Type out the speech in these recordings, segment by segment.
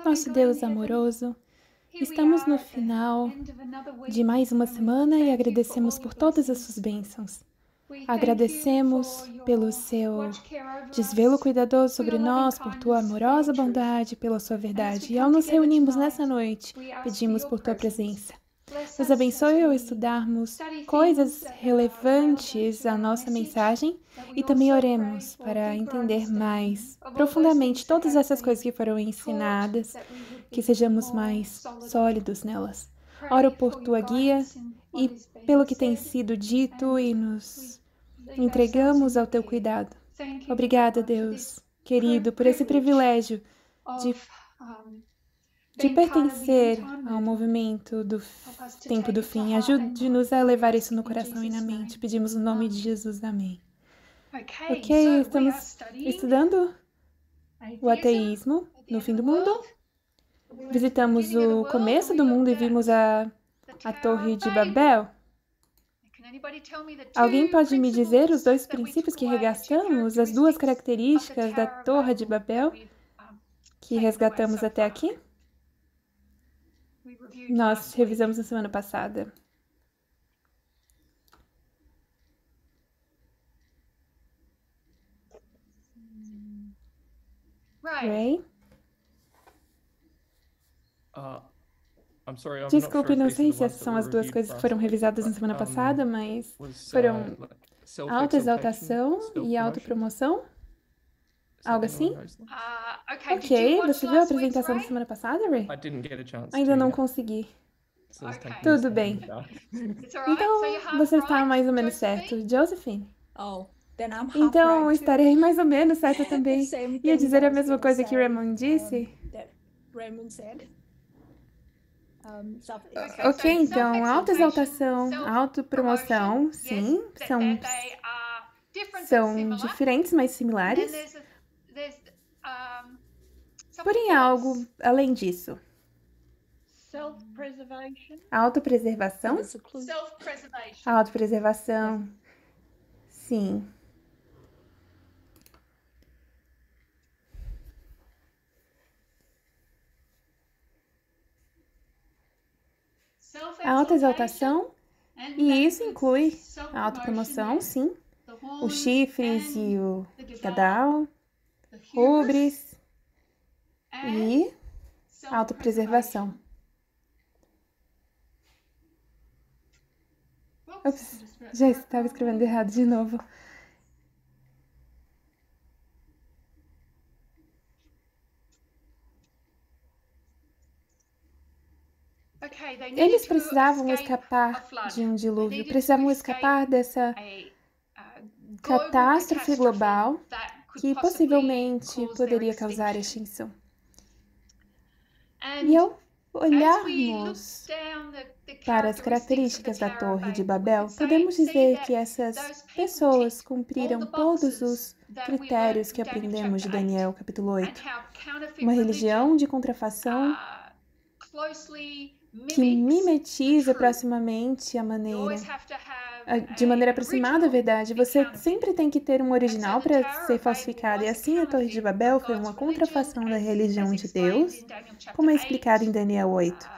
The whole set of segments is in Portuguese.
Nosso Deus amoroso, estamos no final de mais uma semana e agradecemos por todas as suas bênçãos. Agradecemos pelo seu desvelo cuidadoso sobre nós, por tua amorosa bondade, pela sua verdade. E ao nos reunirmos nessa noite, pedimos por tua presença. Nos abençoe ao estudarmos coisas relevantes à nossa mensagem e também oremos para entender mais profundamente todas essas coisas que foram ensinadas, que sejamos mais sólidos nelas. Oro por tua guia e pelo que tem sido dito e nos entregamos ao teu cuidado. Obrigada, Deus, querido, por esse privilégio de pertencer ao movimento do tempo do fim. Ajude-nos a levar isso no coração e na mente. Pedimos no nome de Jesus. Amém. Ok, estamos estudando o ateísmo no fim do mundo. Visitamos o começo do mundo e vimos a Torre de Babel. Alguém pode me dizer os dois princípios que resgatamos, as duas características da Torre de Babel que resgatamos até aqui? Nós revisamos na semana passada. Ray? Desculpe, não sei se essas são as duas coisas que foram revisadas na semana passada, mas foram autoexaltação e autopromoção? Algo assim? Ok, você viu a apresentação da semana passada, Ray? Ainda não consegui. Tudo bem. Então, você está mais ou menos certo. Josephine? Então, estarei mais ou menos certa também. Ia dizer a mesma coisa que Raymond disse? Ok, então, autoexaltação, autopromoção, sim, são diferentes, mas similares. Porém, algo além disso. Autopreservação? Autopreservação, sim. A autoexaltação, e isso inclui a autopromoção, sim. Os chifres e o gadal, rubris e autopreservação. Ops, já estava escrevendo errado de novo. Eles precisavam escapar de um dilúvio, precisavam escapar dessa catástrofe global que possivelmente poderia causar extinção. E ao olharmos para as características da Torre de Babel, podemos dizer que essas pessoas cumpriram todos os critérios que aprendemos de Daniel, capítulo 8. Uma religião de contrafação que mimetiza proximamente de maneira aproximada a verdade. Você sempre tem que ter um original para ser falsificado. E assim a Torre de Babel foi uma contrafação da religião de Deus, como é explicado em Daniel 8.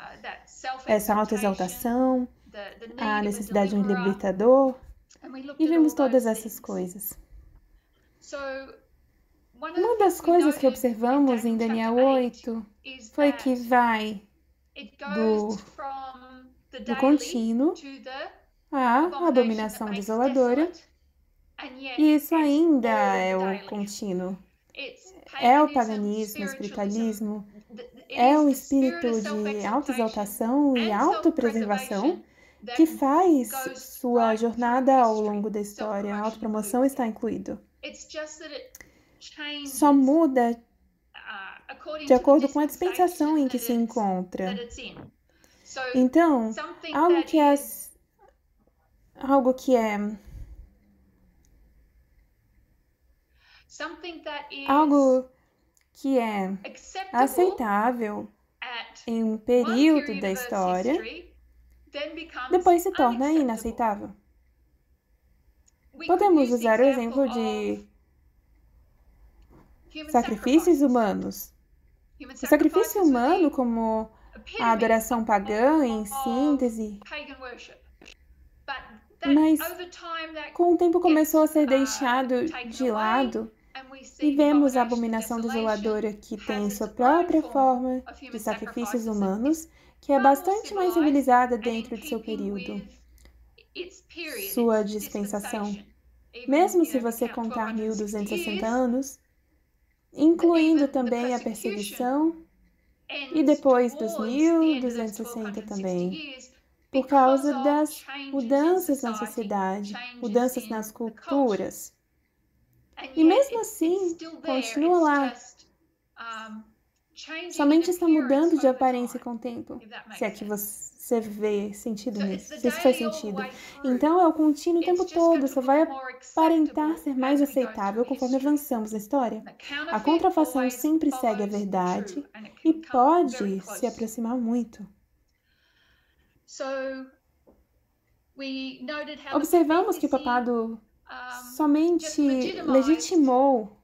Essa autoexaltação, a necessidade de um libertador, e vimos todas essas coisas. Uma das coisas que observamos em Daniel 8 foi que vai do contínuo à abominação desoladora, e isso ainda é o contínuo. É o paganismo, o espiritualismo, é o espírito de autoexaltação e autopreservação que faz sua jornada ao longo da história. A autopromoção está incluído. Só muda de acordo com a dispensação em que se encontra. Então, algo que é aceitável em um período da história, depois se torna inaceitável. Podemos usar o exemplo de sacrifícios humanos. O sacrifício humano, como a adoração pagã, em síntese, mas com o tempo começou a ser deixado de lado e vemos a abominação desoladora que tem sua própria forma de sacrifícios humanos, que é bastante mais civilizada dentro de seu período, sua dispensação. Mesmo se você contar 1260 anos, incluindo também a perseguição, e depois dos 1260 também, por causa das mudanças na sociedade, mudanças nas culturas. E mesmo assim, continua lá. Somente está mudando de aparência com o tempo, se é que você vê sentido nisso, se isso faz sentido. Então é o contínuo o tempo todo, só vai aparentar ser mais aceitável conforme avançamos na história. A contrafação sempre segue a verdade e pode se aproximar muito. Observamos que o papado somente legitimou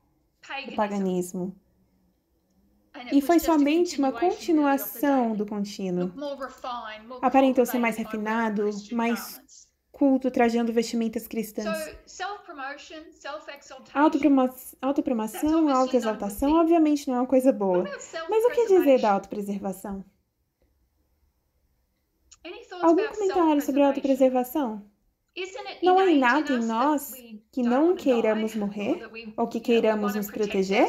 o paganismo. E foi somente uma continuação do contínuo. Aparentou ser mais refinado, mais culto, trajando vestimentas cristãs. Autopromoção, autoexaltação, obviamente não é uma coisa boa. Mas o que dizer da autopreservação? Algum comentário sobre a autopreservação? Não há nada em nós que não queiramos morrer ou que queiramos nos proteger?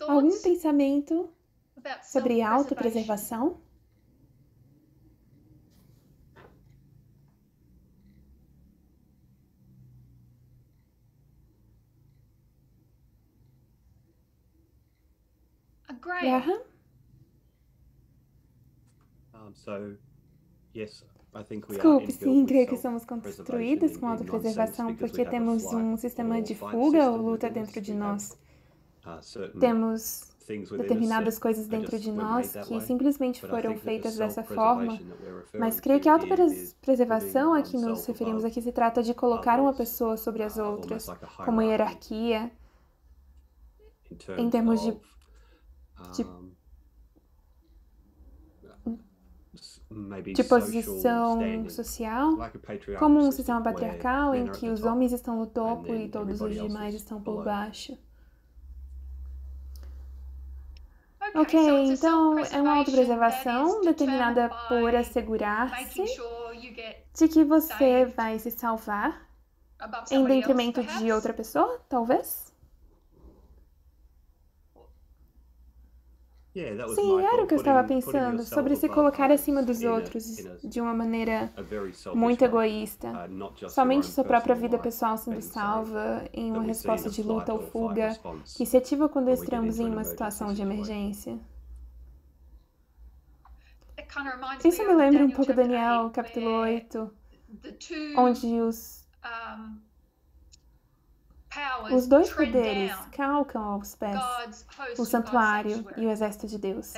Algum pensamento sobre autopreservação? Graham? Desculpe, sim, creio que somos construídas com autopreservação porque temos um sistema de fuga ou luta dentro de nós. Temos determinadas coisas dentro de nós que simplesmente foram feitas dessa forma, mas creio que a autopreservação a que nos referimos aqui se trata de colocar uma pessoa sobre as outras, como hierarquia, em termos de posição social, como um sistema patriarcal em que os homens estão no topo e todos os demais estão por baixo. Ok, então é uma autopreservação determinada por assegurar-se de que você vai se salvar em detrimento de outra pessoa, talvez? Sim, era o que eu estava pensando, sobre se colocar acima dos outros de uma maneira muito egoísta. Somente sua própria vida pessoal sendo salva em uma resposta de luta ou fuga que se ativa quando estamos em uma situação de emergência. Isso me lembra um pouco Daniel, capítulo 8, onde os dois poderes calcam aos pés o santuário e o exército de Deus.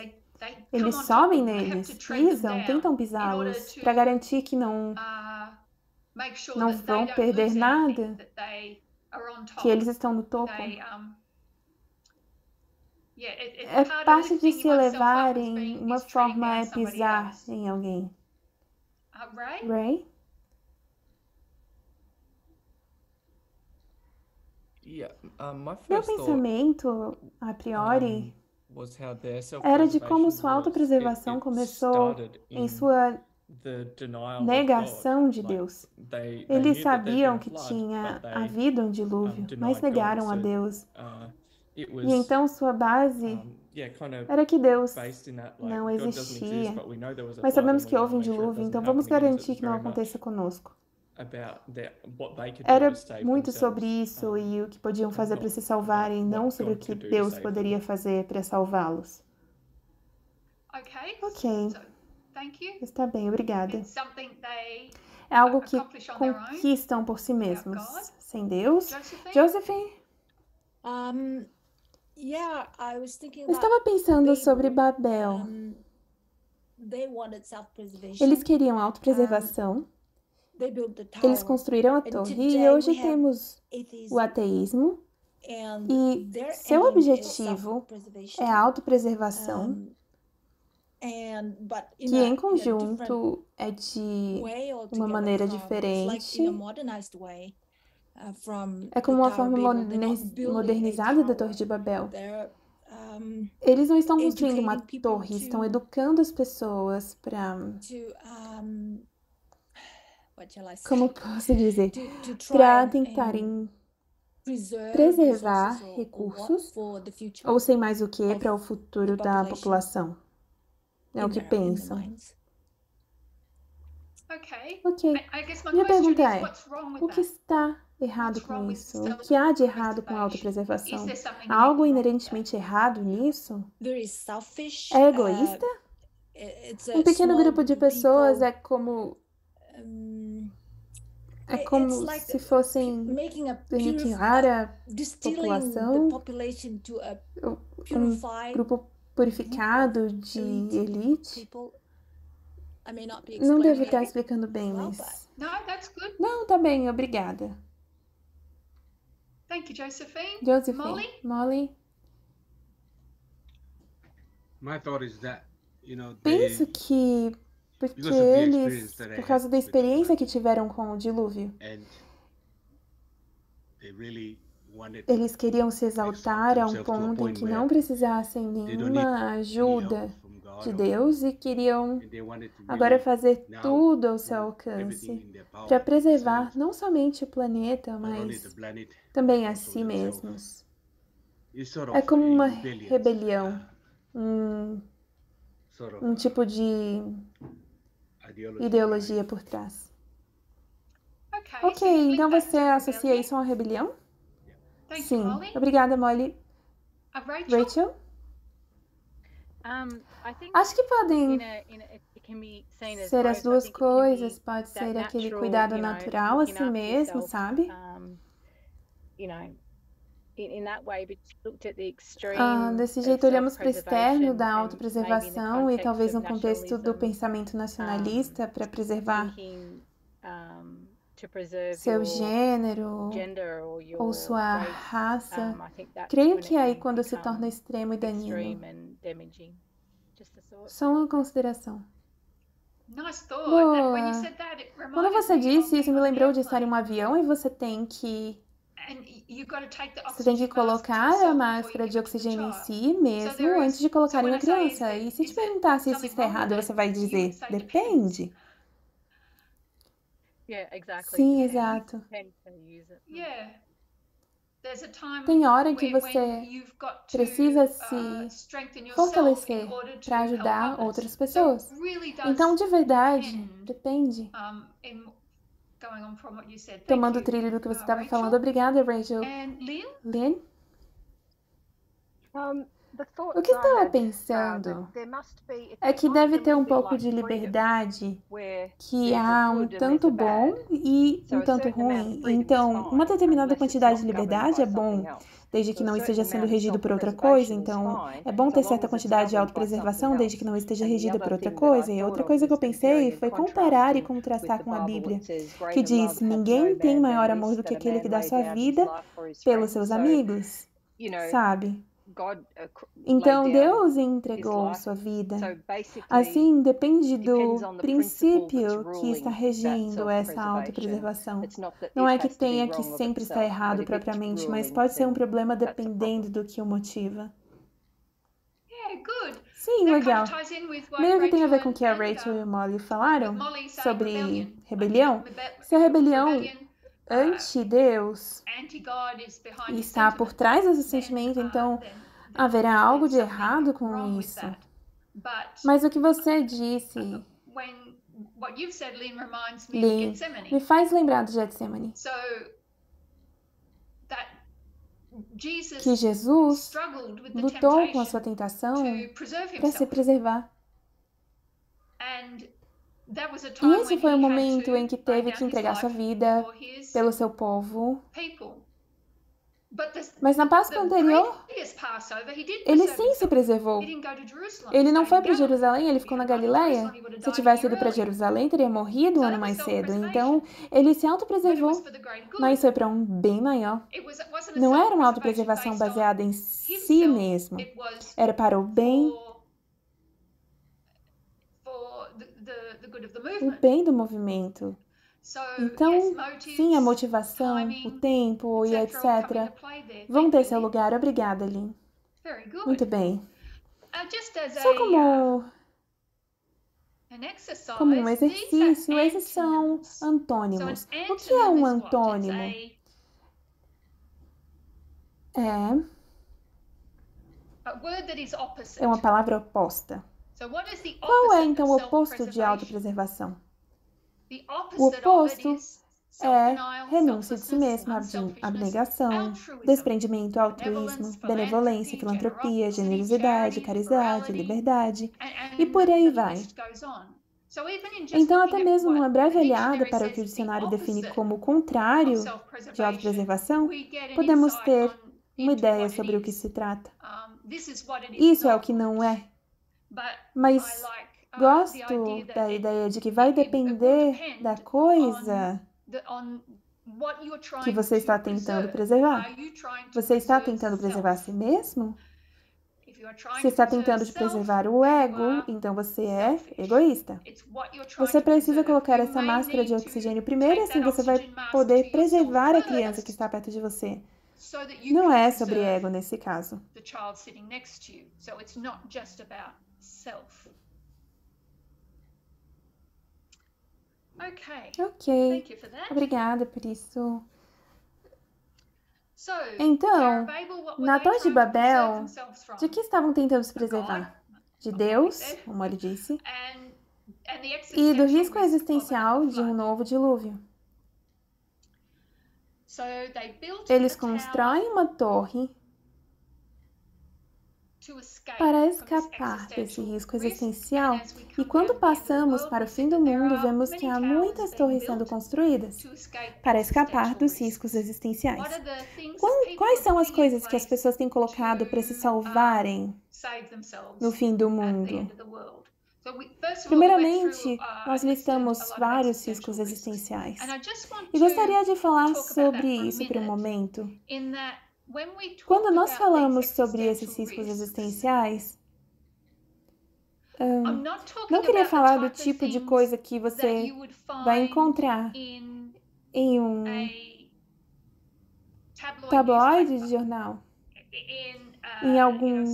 Eles sobem neles, pisam, tentam pisá-los, para garantir que não vão perder nada, que eles estão no topo. É parte de se elevarem, uma forma é pisar em alguém. Ray? Meu pensamento, a priori, era de como sua autopreservação começou em sua negação de Deus. Eles sabiam que tinha havido um dilúvio, mas negaram a Deus. E então sua base era que Deus não existia. Mas sabemos que houve um dilúvio, então vamos garantir que não aconteça conosco. Era muito sobre isso e o que podiam fazer para se salvarem, não sobre o que Deus poderia fazer para salvá-los. Ok. Está bem, obrigada. É algo que conquistam por si mesmos. Sem Deus? Josephine? Eu estava pensando sobre Babel. Eles queriam autopreservação, eles construíram a torre e hoje temos o ateísmo e seu objetivo é a autopreservação, que em conjunto é de uma maneira diferente, é como uma forma modernizada da Torre de Babel. Eles não estão construindo uma torre, estão educando as pessoas para, como posso dizer, para tentarem preservar recursos, ou sei mais o que, para o futuro da população. É o que pensam. Ok. Minha pergunta é, o que está errado com isso? O que há de errado com a autopreservação? Há algo inerentemente errado nisso? É egoísta? Um pequeno grupo de pessoas é como se fossem purificar a população, um grupo purificado de elite. Não devo estar explicando bem, mas... Não, tá bem, obrigada. Josephine. Molly? Penso que porque eles, por causa da experiência que tiveram com o dilúvio, eles queriam se exaltar a um ponto em que não precisassem nenhuma ajuda de Deus e queriam agora fazer tudo ao seu alcance para preservar não somente o planeta, mas também a si mesmos. É como uma rebelião, um tipo de ideologia por trás. Ok, então você associa isso a uma rebelião? Sim. Obrigada, Molly. Rachel? Acho que podem ser as duas coisas. Pode ser aquele cuidado natural a si mesmo, sabe? Desse jeito, olhamos para o externo da autopreservação e talvez no contexto do pensamento nacionalista para preservar seu gênero ou sua raça. Creio que é aí quando se torna extremo e daninho. Só uma consideração. Boa. Quando você disse isso, me lembrou de estar em um avião e você tem que colocar a máscara de oxigênio em si mesmo antes de colocar em uma criança. E se te perguntar se isso está errado, você vai dizer, depende. Sim, exato. Tem hora em que você precisa se fortalecer para ajudar outras pessoas. Então, de verdade, depende. Tomando o trilho do que você estava falando. Obrigada, Rachel. Lynn? O que estava pensando é que deve ter um pouco de liberdade, que há um tanto bom e um tanto ruim. Então, uma determinada quantidade de liberdade é bom, desde que não esteja sendo regido por outra coisa. Então, é bom ter certa quantidade de autopreservação, desde que não esteja regida por outra coisa. E outra coisa que eu pensei foi comparar e contrastar com a Bíblia, que diz, ninguém tem maior amor do que aquele que dá sua vida pelos seus amigos, sabe? Então, Deus entregou sua vida. Assim, depende do princípio que está regendo essa autopreservação. Não é que tenha que sempre estar errado propriamente, mas pode ser um problema dependendo do que o motiva. Sim, legal. Meio que tem a ver com o que a Rachel e o Molly falaram sobre rebelião. Se a rebelião anti-Deus e está por trás desse sentimento, então haverá algo de errado com isso. Mas o que você disse, Lynn, me faz lembrar do Getsemane. Que Jesus lutou com a sua tentação para se preservar. E esse foi o momento em que teve que entregar sua vida pelo seu povo. Mas na Páscoa anterior, ele sim se preservou. Ele não foi para Jerusalém, ele ficou na Galileia. Se tivesse ido para Jerusalém, teria morrido um ano mais cedo. Então, ele se autopreservou, mas foi para um bem maior. Não era uma autopreservação baseada em si mesmo. Era para o bem do movimento. Então, sim, a motivação, o tempo e etc. vão ter seu lugar. Obrigada, Lynn. Muito bem. Só como um exercício, esses são antônimos. O que é um antônimo? É uma palavra oposta. Qual é, então, o oposto de autopreservação? O oposto é renúncia de si mesmo, abnegação, desprendimento, altruísmo, benevolência, filantropia, generosidade, caridade, liberdade, e por aí vai. Então, até mesmo numa breve olhada para o que o dicionário define como o contrário de autopreservação, podemos ter uma ideia sobre o que se trata. Isso é o que não é. Mas gosto da ideia de que vai depender da coisa que você está tentando preservar. Você está tentando preservar a si mesmo? Se está tentando preservar o ego, então você é egoísta. Você precisa colocar essa máscara de oxigênio primeiro, assim você vai poder preservar a criança que está perto de você. Não é sobre ego nesse caso. Ok, obrigada por isso. Então, na Torre de Babel, de que estavam tentando se preservar? De Deus, como ele disse, e do risco existencial de um novo dilúvio. Eles constroem uma torre para escapar desse risco existencial, e quando passamos para o fim do mundo, vemos que há muitas torres sendo construídas para escapar dos riscos existenciais. Quais são as coisas que as pessoas têm colocado para se salvarem no fim do mundo? Primeiramente, nós listamos vários riscos existenciais. E gostaria de falar sobre isso por um momento. Quando nós falamos sobre esses riscos existenciais, não queria falar do tipo de coisa que você vai encontrar em um tabloide de jornal, em algum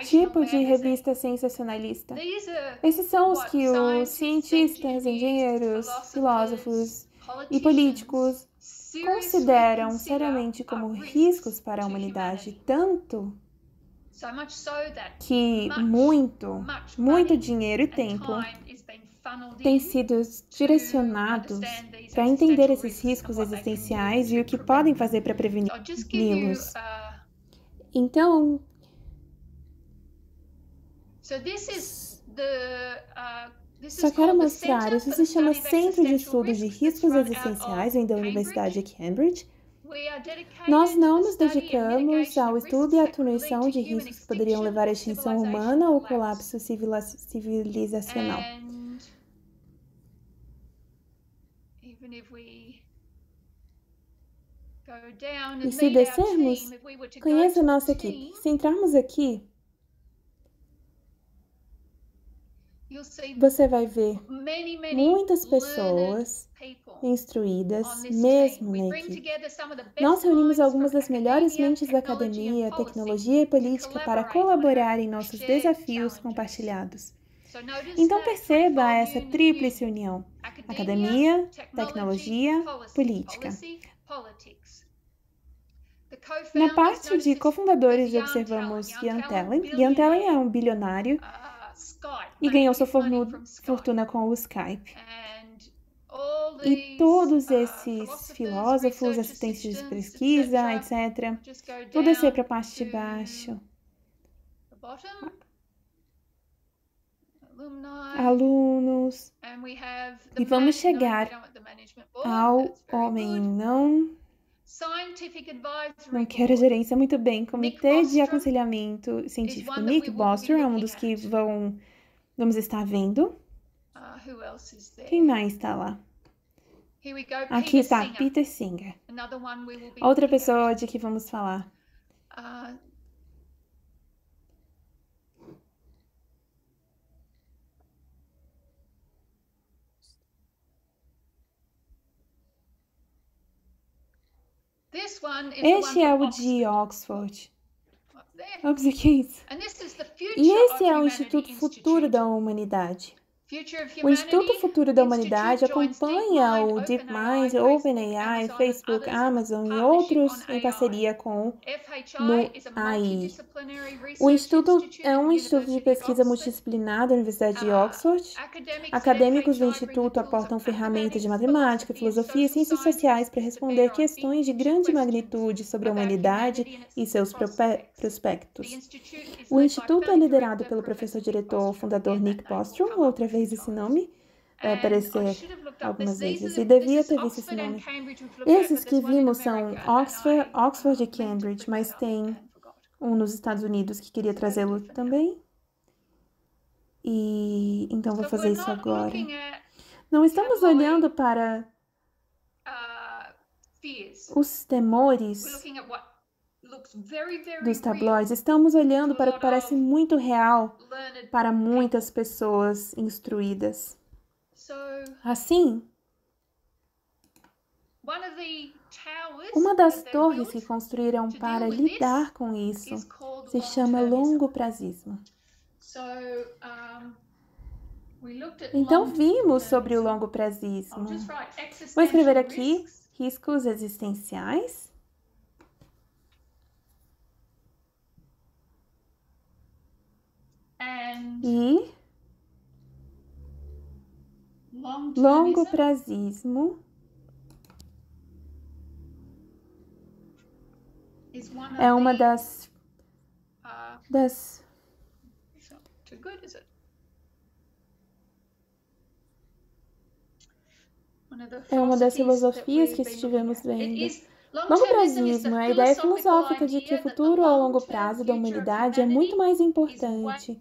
tipo de revista sensacionalista. Esses são os que os cientistas, engenheiros, filósofos e políticos consideram seriamente como riscos para a humanidade, tanto que muito dinheiro e tempo têm sido direcionados para entender esses riscos existenciais e o que podem fazer para preveni-los. Então, só quero mostrar, isso se chama Centro de Estudos de Riscos Existenciais, vem da Universidade de Cambridge. Nós não nos dedicamos ao estudo e à atenuação de riscos que poderiam levar à extinção humana ou colapso civilizacional. E se descermos, conheça a nossa equipe. Se entrarmos aqui, você vai ver muitas pessoas instruídas, mesmo na equipe. Nós reunimos algumas das melhores mentes da academia, tecnologia e política para colaborar em nossos desafios compartilhados. Então perceba essa tríplice união: academia, tecnologia, política. Na parte de cofundadores, observamos Ian Talley. Ian Talley é um bilionário e ganhou sua fortuna com o Skype. E todos esses filósofos, assistentes de pesquisa, etc. Vou descer para a parte de baixo. Alunos. E vamos chegar ao homem não Não quero a gerência muito bem. Comitê de aconselhamento científico. Nick Bostrom é um dos que vamos estar vendo. Quem mais está lá? Aqui está Peter Singer. Outra pessoa de que vamos falar. Este é o de Oxford. Ops, o que é isso? E esse é o Instituto Futuro da Humanidade. O Instituto Futuro da Humanidade acompanha o DeepMind, OpenAI, Facebook, Amazon e outros em parceria com no AI. O Instituto é um instituto de pesquisa multidisciplinar da Universidade de Oxford. Acadêmicos do Instituto aportam ferramentas de matemática, filosofia e ciências sociais para responder questões de grande magnitude sobre a humanidade e seus prospectos. O Instituto é liderado pelo professor-diretor fundador Nick Bostrom, outra vez esse nome vai aparecer algumas vezes, e devia ter visto esse nome. Esses que vimos são Oxford e Cambridge, mas tem um nos Estados Unidos que queria trazê-lo também. E então vou fazer isso agora. Não estamos olhando para os temores dos tabloides, estamos olhando para o que parece muito real para muitas pessoas instruídas. Assim, uma das torres que construíram para lidar com isso se chama longoprazismo. Então vimos sobre o longoprazismo. Vou escrever aqui riscos existenciais. E longoprazismo é uma das filosofias que estivemos vendo. Longoprazismo é a ideia filosófica de que o futuro a longo prazo da humanidade é muito mais importante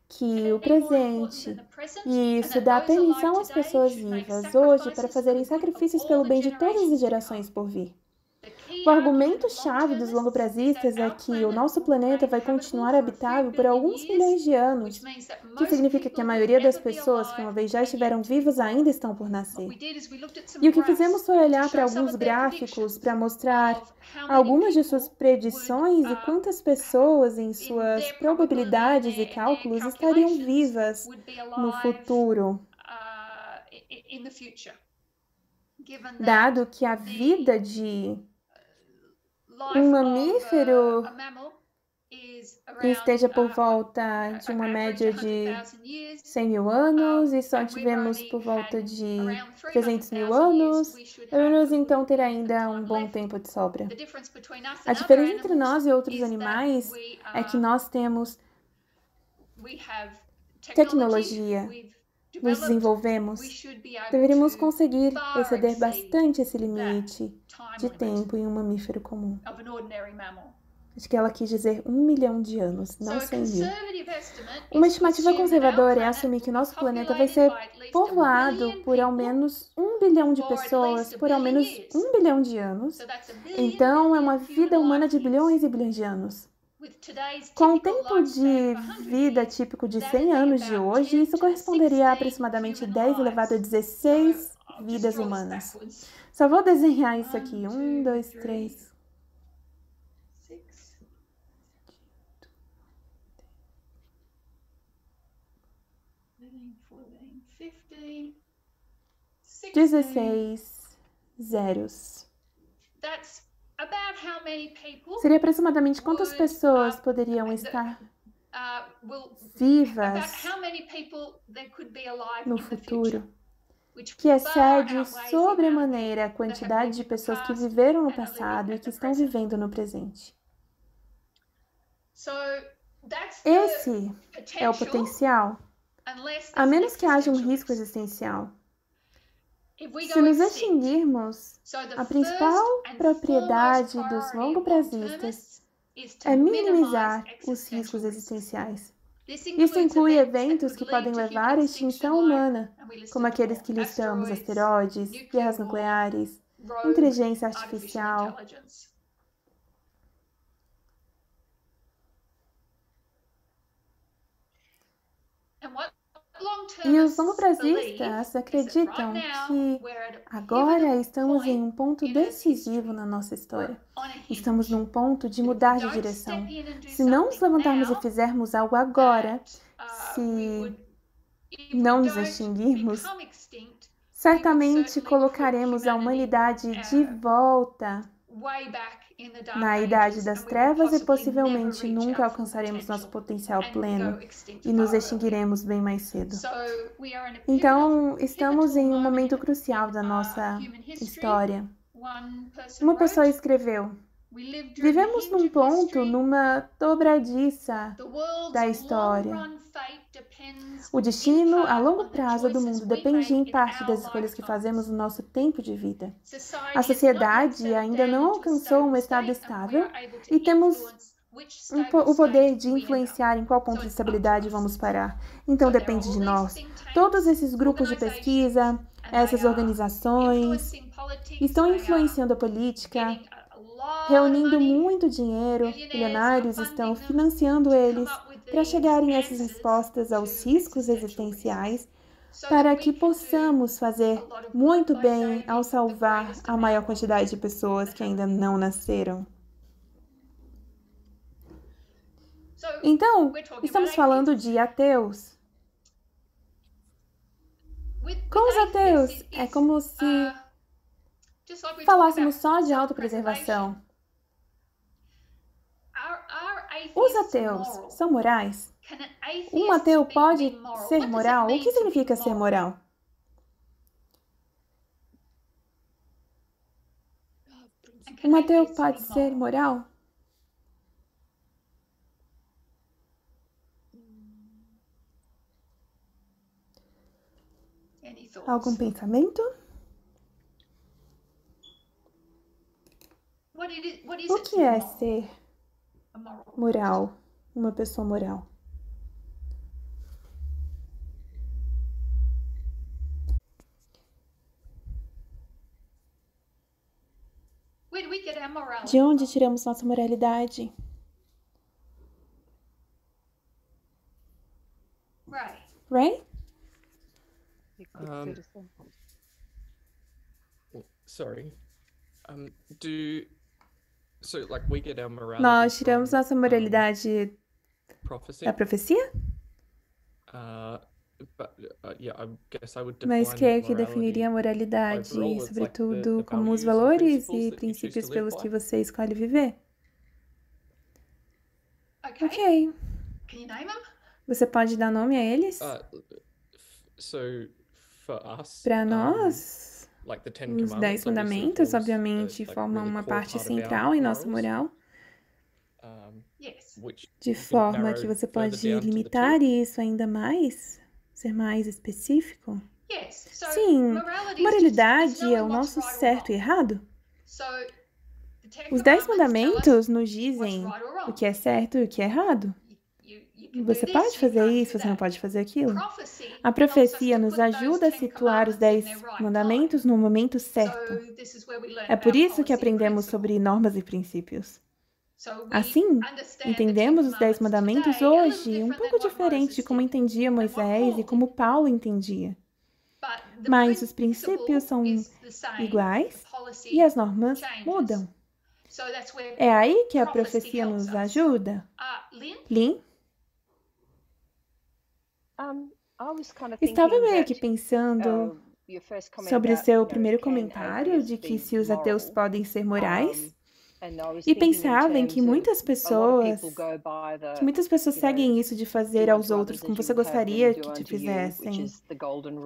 que o presente, e isso dá permissão às pessoas vivas hoje para fazerem sacrifícios pelo bem de todas as gerações por vir. O argumento-chave dos longoprazistas é que o nosso planeta vai continuar habitável por alguns milhões de anos, o que significa que a maioria das pessoas que uma vez já estiveram vivas ainda estão por nascer. E o que fizemos foi olhar para alguns gráficos para mostrar algumas de suas predições e quantas pessoas em suas probabilidades e cálculos estariam vivas no futuro, dado que a vida de um mamífero esteja por volta de uma média de 100 mil anos e só tivemos por volta de 300 mil anos, devemos então ter ainda um bom tempo de sobra. A diferença entre nós e outros animais é que nós temos tecnologia, nos desenvolvemos, deveríamos conseguir exceder bastante esse limite de tempo em um mamífero comum. Acho que ela quis dizer 1 milhão de anos, não 100 mil. Uma estimativa conservadora é assumir que o nosso planeta vai ser povoado por ao menos 1 bilhão de pessoas por ao menos 1 bilhão de anos. Então, é uma vida humana de bilhões e bilhões de anos. Com o tempo de vida típico de 100 anos de hoje, isso corresponderia a aproximadamente 10 elevado a 16 vidas humanas. Só vou desenhar isso aqui. 1, 2, 3. Dezesseis zeros. Seria aproximadamente quantas pessoas poderiam estar vivas no futuro, que excede sobremaneira a quantidade de pessoas que viveram no passado e que estão vivendo no presente. Esse é o potencial, a menos que haja um risco existencial. Se nos extinguirmos, a principal propriedade dos longo-prazistas é minimizar os riscos existenciais. Isso inclui eventos que podem levar à extinção humana, como aqueles que listamos: asteroides, guerras nucleares, inteligência artificial. E os longo-prazistas acreditam que agora estamos em um ponto decisivo na nossa história. Estamos num ponto de mudar de direção. Se não nos levantarmos e fizermos algo agora, se não nos extinguirmos, certamente colocaremos a humanidade de volta na Idade das Trevas e possivelmente nunca alcançaremos nosso potencial pleno e nos extinguiremos bem mais cedo. Então, estamos em um momento crucial da nossa história. Uma pessoa escreveu: vivemos num ponto, numa dobradiça da história. O destino a longo prazo do mundo depende em parte das escolhas que fazemos no nosso tempo de vida. A sociedade ainda não alcançou um estado estável e temos o poder de influenciar em qual ponto de estabilidade vamos parar. Então depende de nós. Todos esses grupos de pesquisa, essas organizações, estão influenciando a política, reunindo muito dinheiro, milionários estão financiando eles para chegarem a essas respostas aos riscos existenciais, para que possamos fazer muito bem ao salvar a maior quantidade de pessoas que ainda não nasceram. Então, estamos falando de ateus. Com os ateus, é como se falássemos só de autopreservação. Os ateus são morais? Um ateu pode ser moral? O que significa ser moral? Um ateu pode ser moral? Algum pensamento? O que é ser moral? Uma pessoa moral? De onde tiramos nossa moralidade? Ray? Nós tiramos nossa moralidade da profecia? Mas creio que definiria a moralidade, sobretudo, como os valores e princípios pelos que você escolhe viver. Ok. Você pode dar nome a eles? Para nós, os 10 mandamentos, obviamente, formam uma parte central em nossa moral, de forma que você pode limitar isso ainda mais, ser mais específico. Sim, moralidade é o nosso certo e errado. Os 10 mandamentos nos dizem o que é certo e o que é errado. Você pode fazer isso, você não pode fazer aquilo. A profecia nos ajuda a situar os 10 mandamentos no momento certo. É por isso que aprendemos sobre normas e princípios. Assim, entendemos os 10 mandamentos hoje um pouco diferente de como entendia Moisés e como Paulo entendia. Mas os princípios são iguais e as normas mudam. É aí que a profecia nos ajuda. Lynn? Estava meio que pensando sobre o seu primeiro comentário de que se os ateus podem ser morais, e pensava em que muitas pessoas seguem isso de fazer aos outros como você gostaria que te fizessem,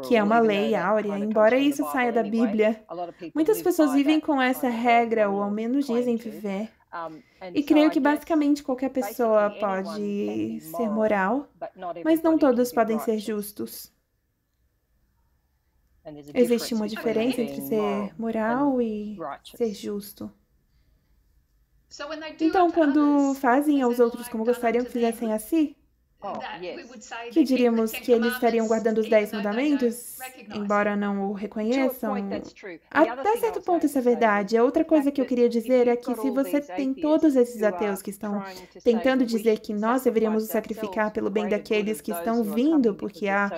que é uma lei áurea, embora isso saia da Bíblia. Muitas pessoas vivem com essa regra, ou ao menos dizem viver. E creio que basicamente qualquer pessoa pode ser moral, mas não todos podem ser justos. Existe uma diferença entre ser moral e ser justo. Então, quando fazem aos outros como gostariam que fizessem a si, que diríamos que eles estariam guardando os 10 mandamentos, embora não o reconheçam? Até certo ponto isso é verdade. A outra coisa que eu queria dizer é que se você tem todos esses ateus que estão tentando dizer que nós deveríamos nos sacrificar pelo bem daqueles que estão vindo, porque há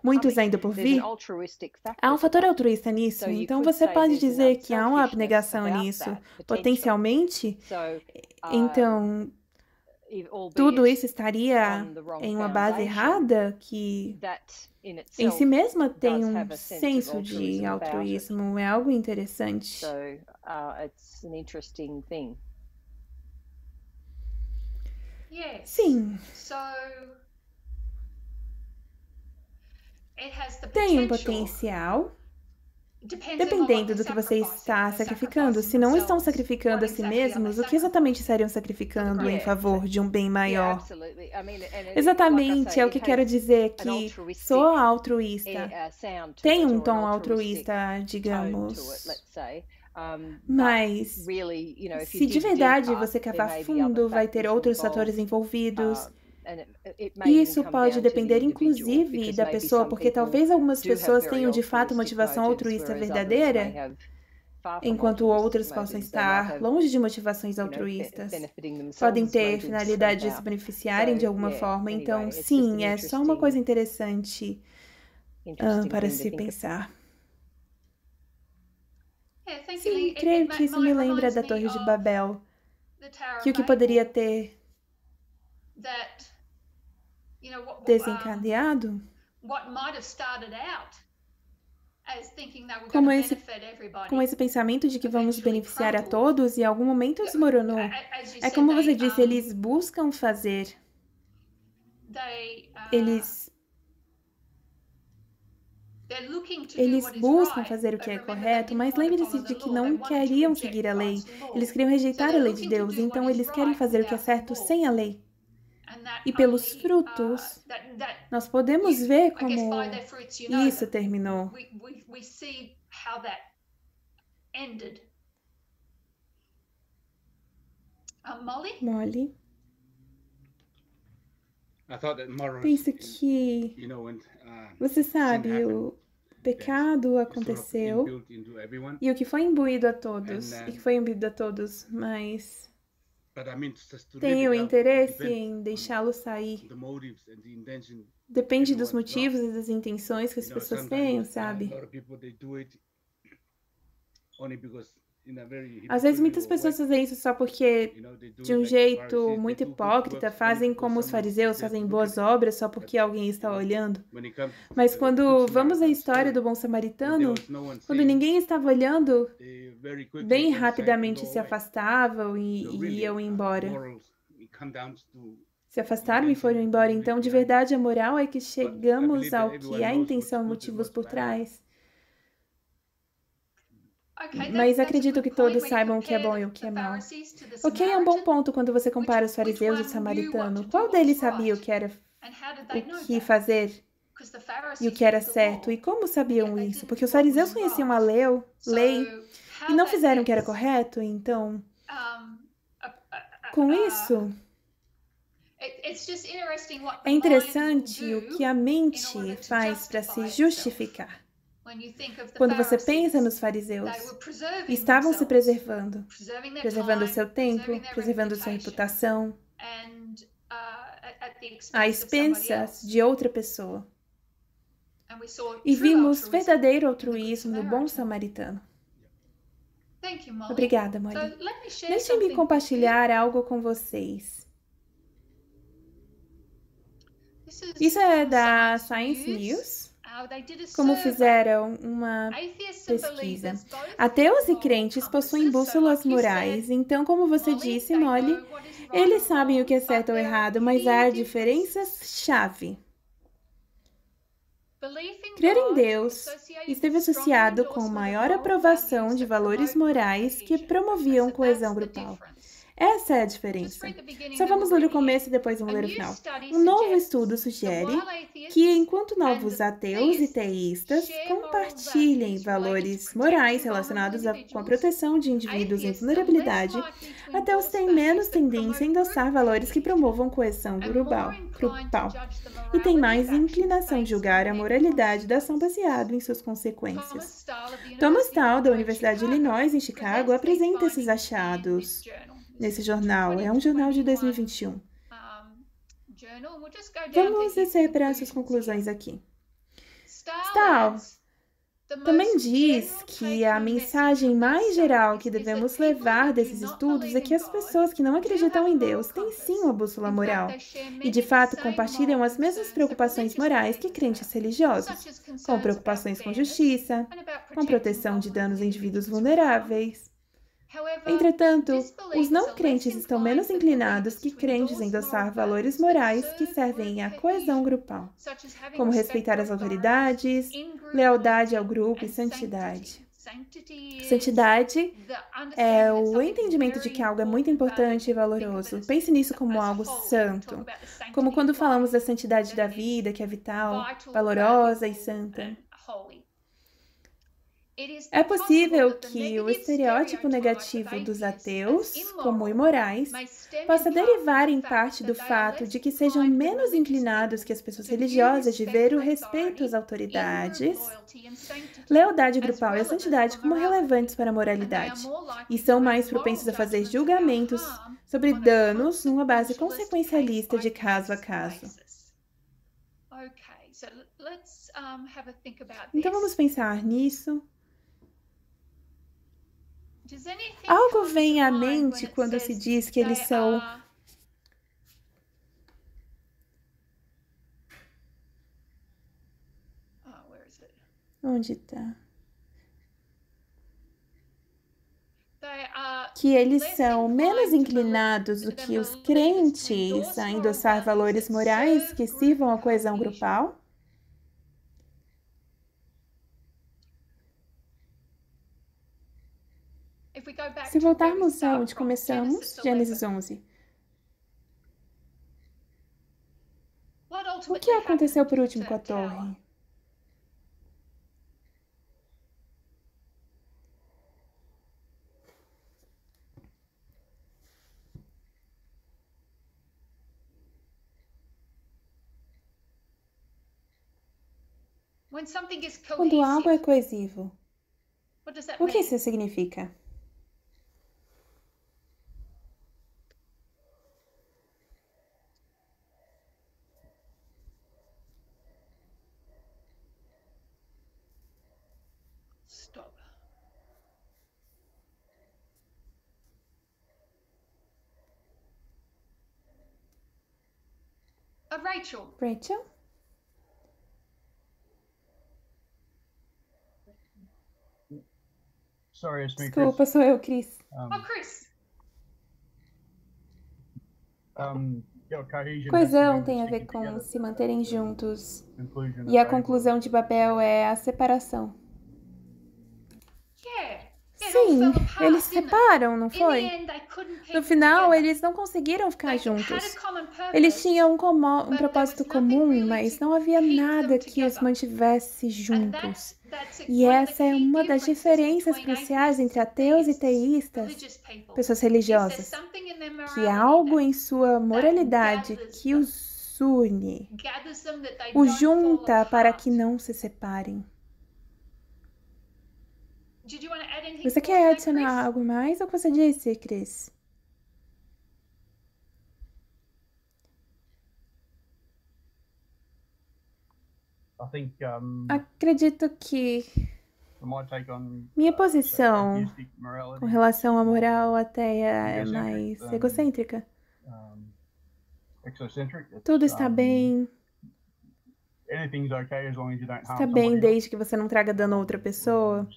muitos ainda por vir, há um fator altruísta nisso. Então você pode dizer que há uma abnegação nisso, potencialmente. Então, tudo isso estaria em uma base errada, que em si mesma tem um senso de altruísmo. É algo interessante. Sim. Tem um potencial. Dependendo do que você está sacrificando. Se não estão sacrificando a si mesmos, o que exatamente estariam sacrificando em favor de um bem maior? Exatamente, é o que quero dizer, que soa altruísta. Tem um tom altruísta, digamos. Mas, se de verdade você cavar fundo, vai ter outros fatores envolvidos. E isso pode depender, inclusive, da pessoa, porque talvez algumas pessoas tenham de fato motivação altruísta verdadeira, enquanto outras possam estar longe de motivações altruístas. Podem ter finalidade de se beneficiarem de alguma forma. Então, sim, é só uma coisa interessante para se pensar. Sim, creio que isso me lembra da Torre de Babel, que o que poderia ter desencadeado com esse pensamento de que vamos beneficiar a todos e em algum momento desmoronou. É como você disse, eles buscam fazer. Eles buscam fazer o que é correto, mas lembre-se de que não queriam seguir a lei. Eles queriam rejeitar a lei de Deus, então eles querem fazer o que é certo sem a lei. E pelos frutos, nós podemos ver como isso terminou. Molly? Penso que, você sabe, o pecado aconteceu e o que foi imbuído a todos, mas tenho interesse em deixá-lo sair. Depende dos motivos e das intenções que as pessoas tenham, sabe? Às vezes muitas pessoas fazem isso só porque, de um jeito muito hipócrita, fazem como os fariseus, fazem boas obras só porque alguém está olhando. Mas quando vamos à história do bom samaritano, quando ninguém estava olhando, bem rapidamente se afastavam e iam embora. Se afastaram e foram embora. Então, de verdade, a moral é que chegamos ao que é a intenção e motivos por trás. Mas acredito que todos saibam o que é bom e o que é mau. Ok, é um bom ponto quando você compara os fariseus e o samaritano. Qual deles sabia o que fazer e o que era certo? E como sabiam isso? Porque os fariseus conheciam a lei e não fizeram o que era correto. Então, com isso, é interessante o que a mente faz para se justificar. Quando você pensa nos fariseus, estavam se preservando o seu tempo, preservando sua reputação, a expensas de outra pessoa. E vimos verdadeiro altruísmo no bom samaritano. Obrigada, Molly. Deixem-me compartilhar algo com vocês. Isso é da Science News. Como fizeram uma pesquisa. Ateus e crentes possuem bússolas morais. Então, como você disse, Molly, eles sabem o que é certo ou errado, mas há diferenças-chave. Crer em Deus esteve associado com maior aprovação de valores morais que promoviam coesão grupal. Essa é a diferença. Só vamos ler o começo e depois vamos ler o final. Um novo estudo sugere que, enquanto novos ateus e teístas compartilhem valores morais relacionados com a proteção de indivíduos em vulnerabilidade, ateus têm menos tendência a endossar valores que promovam coesão grupal e têm mais inclinação de julgar a moralidade da ação baseado em suas consequências. Thomas Tahl, da Universidade de Illinois, em Chicago, apresenta esses achados nesse jornal. É um jornal de 2021. Vamos descer para as suas conclusões aqui. Stahl também diz que a mensagem mais geral que devemos levar desses estudos é que as pessoas que não acreditam em Deus têm sim uma bússola moral e, de fato, compartilham as mesmas preocupações morais que crentes religiosos, com preocupações com justiça, com proteção de danos a indivíduos vulneráveis. Entretanto, os não crentes estão menos inclinados que crentes em endossar valores morais que servem à coesão grupal, como respeitar as autoridades, lealdade ao grupo e santidade. Santidade é o entendimento de que algo é muito importante e valoroso. Pense nisso como algo santo, como quando falamos da santidade da vida, que é vital, valorosa e santa. É possível que o estereótipo negativo dos ateus, como imorais, possa derivar em parte do fato de que sejam menos inclinados que as pessoas religiosas de ver o respeito às autoridades, lealdade grupal e a santidade como relevantes para a moralidade, e são mais propensos a fazer julgamentos sobre danos numa base consequencialista de caso a caso. Então vamos pensar nisso. Algo vem à mente quando se diz que eles são onde está? Que eles são menos inclinados do que os crentes a endossar valores morais que sirvam à coesão grupal? Se voltarmos a onde começamos, Gênesis 11. O que aconteceu por último com a torre? Quando algo é coesivo, o que isso significa? Rachel? Desculpa, sou eu, Chris. Coesão tem a ver com se manterem juntos. E a conclusão de Babel é a separação. Sim, eles se separam, não foi? No final, eles não conseguiram ficar juntos. Eles tinham um propósito comum, mas não havia nada que os mantivesse juntos. E essa é uma das diferenças cruciais entre ateus e teístas, pessoas religiosas, que há algo em sua moralidade que os une, os junta para que não se separem. Você quer adicionar algo mais ou você disse, Chris? Acredito que minha posição com relação à moral até é mais egocêntrica. Tudo está bem. Está bem desde que você não traga dano a outra pessoa.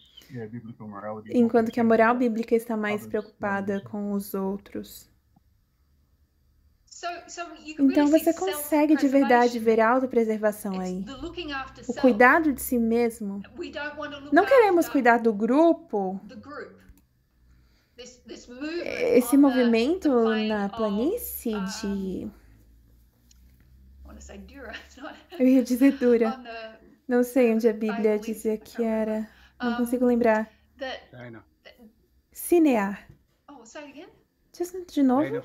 Enquanto que a moral bíblica está mais preocupada com os outros. Então você consegue de verdade ver a autopreservação aí. O cuidado de si mesmo. Não queremos cuidar do grupo. Esse movimento na planície de Eu ia dizer dura. Não sei onde a Bíblia dizia que era. Não consigo lembrar. Cinear. De novo?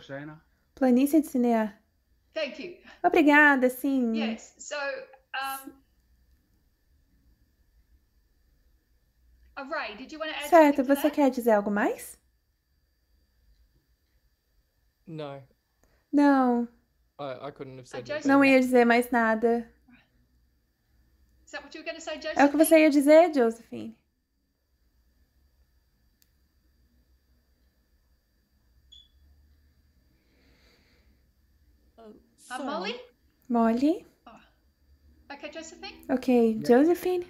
Planície de Cinear. Obrigada, sim. Certo, você quer dizer algo mais? Não, não ia dizer mais nada. É o que você ia dizer, Josephine? Molly? Ok, Josephine?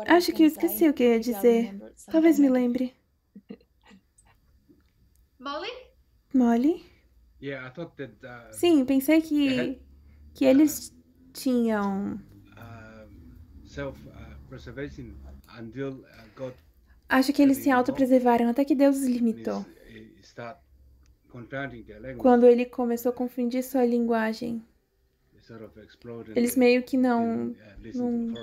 Acho que eu esqueci o que eu ia dizer. Talvez me lembre. Molly? Sim, pensei que eles tinham... Acho que eles se autopreservaram até que Deus os limitou. Quando ele começou a confundir sua linguagem, eles meio que não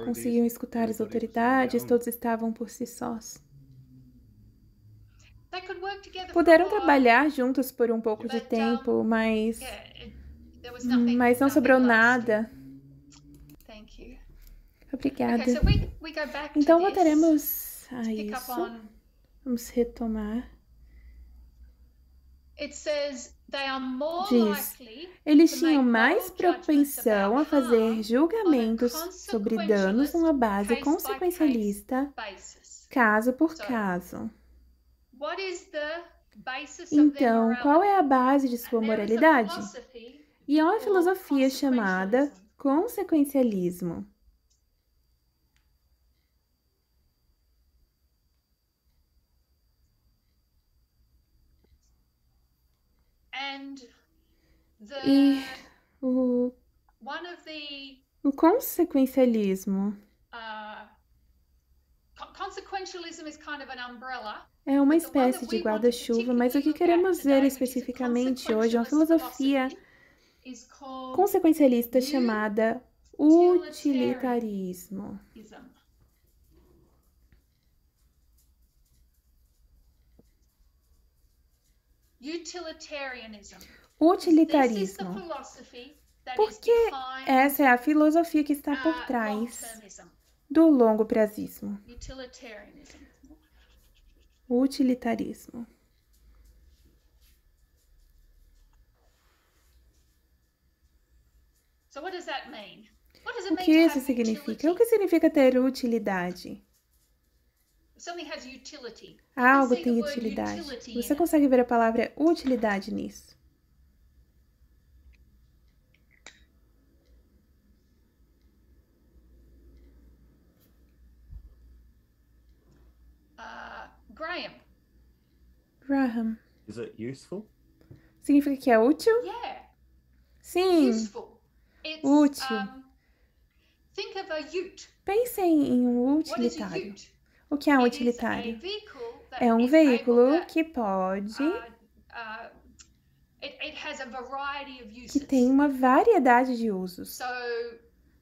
conseguiam escutar as autoridades, todos estavam por si sós. Puderam trabalhar juntos por um pouco de tempo, mas não sobrou nada. Obrigada. Então voltaremos a isso. Vamos retomar. Diz, eles tinham mais propensão a fazer julgamentos sobre danos numa base consequencialista, caso por caso. Então, qual é a base de sua moralidade? E há uma filosofia chamada consequencialismo. E o consequencialismo é uma espécie de guarda-chuva, mas o que queremos ver especificamente hoje é uma filosofia consequencialista chamada utilitarismo. Utilitarismo. Porque essa é a filosofia que está por trás do longo prazismo. Utilitarismo. O que isso significa? O que significa ter utilidade? Algo tem utilidade. Você consegue ver a palavra utilidade nisso? Graham. Significa que é útil? Sim. Útil. Pensem em um utilitário. O que é um utilitário? É um veículo que pode... que tem uma variedade de usos.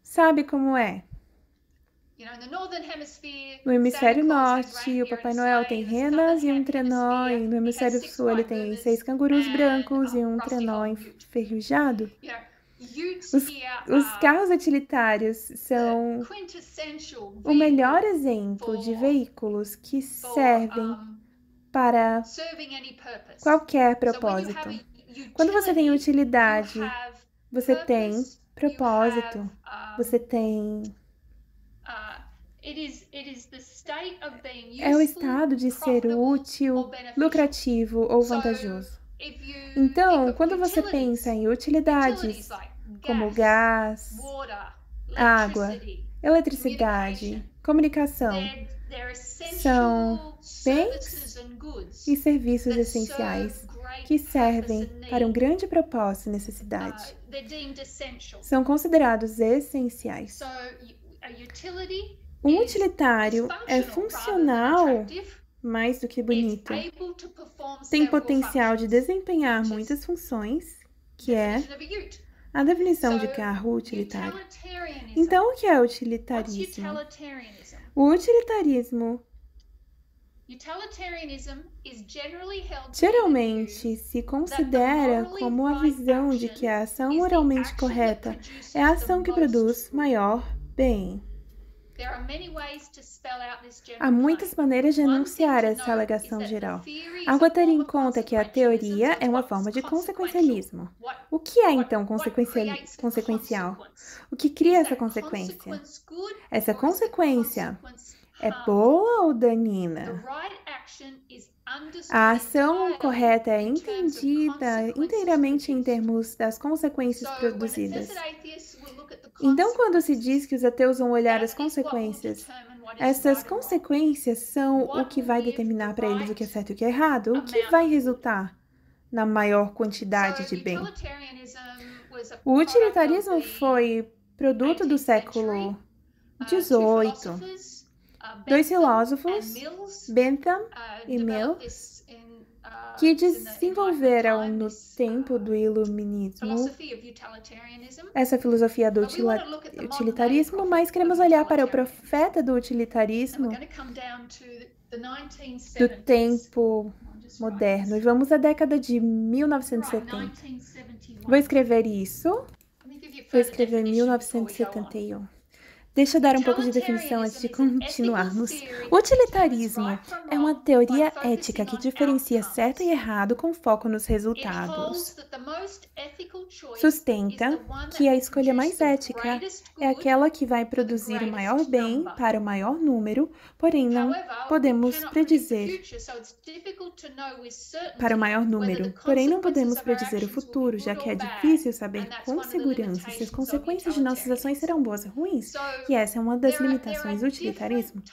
Sabe como é? No hemisfério norte, o Papai Noel tem renas e um trenó, e no hemisfério sul ele tem 6 cangurus brancos e um trenó enferrujado. Os carros utilitários são o melhor exemplo de veículos que servem para qualquer propósito. Quando você tem utilidade, você tem propósito, você tem... É o estado de ser útil, lucrativo ou vantajoso. Então, quando você pensa em utilidades como gás, água, eletricidade, comunicação, são bens e serviços essenciais que servem para um grande propósito e necessidade. São considerados essenciais. Um utilitário é funcional mais do que bonito. Tem potencial de desempenhar muitas funções, que é a definição de carro utilitário. Então, o que é utilitarismo? O utilitarismo geralmente se considera como a visão de que a ação moralmente correta é a ação que produz maior bem. Há muitas maneiras de enunciar essa alegação geral. Algo a ter em conta é que a teoria é uma forma de consequencialismo. O que é, então, consequencial? O que cria essa consequência? Essa consequência é boa ou danina? A ação correta é entendida inteiramente em termos das consequências produzidas. Então, quando se diz que os ateus vão olhar as consequências, essas consequências são o que vai determinar para eles o que é certo e o que é errado, o que vai resultar na maior quantidade de bem. O utilitarismo foi produto do século XVIII. Dois filósofos, Bentham e Mill, que desenvolveram no tempo do iluminismo essa filosofia do utilitarismo, mas queremos olhar para o profeta do utilitarismo do tempo moderno e vamos à década de 1970. Vou escrever isso. Vou escrever 1971. Deixa eu dar um pouco de definição antes de continuarmos. O utilitarismo é uma teoria ética que diferencia certo e errado com foco nos resultados. Sustenta que a escolha mais ética é aquela que vai produzir o maior bem para o maior número, porém não podemos predizer o futuro, já que é difícil saber com segurança se as consequências de nossas ações serão boas ou ruins. E essa é uma das limitações do utilitarismo.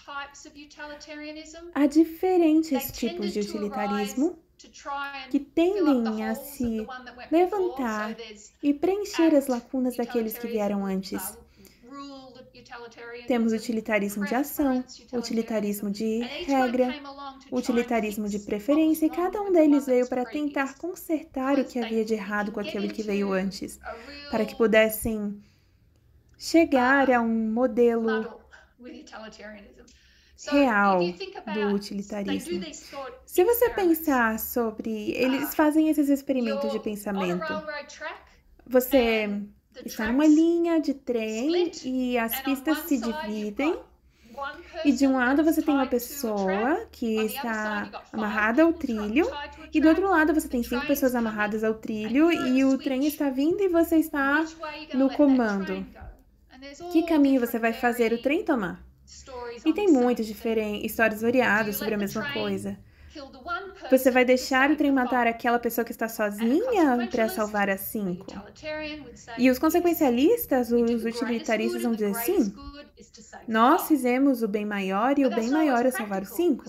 Há diferentes tipos de utilitarismo que tendem a se levantar e preencher as lacunas daqueles que vieram antes. Temos utilitarismo de ação, utilitarismo de regra, utilitarismo de preferência, e cada um deles veio para tentar consertar o que havia de errado com aquele que veio antes, para que pudessem chegar a um modelo real do utilitarismo. Se você pensar sobre... Eles fazem esses experimentos de pensamento. Você está numa linha de trem e as pistas se dividem. E de um lado você tem uma pessoa que está amarrada ao trilho. E do outro lado você tem 5 pessoas amarradas ao trilho. E o trem está vindo e você está no comando. Que caminho você vai fazer o trem tomar? E tem muitas histórias variadas sobre a mesma coisa. Você vai deixar o trem matar aquela pessoa que está sozinha para salvar as 5? E os consequencialistas, os utilitaristas vão dizer sim. Nós fizemos o bem maior e o bem maior é salvar os 5.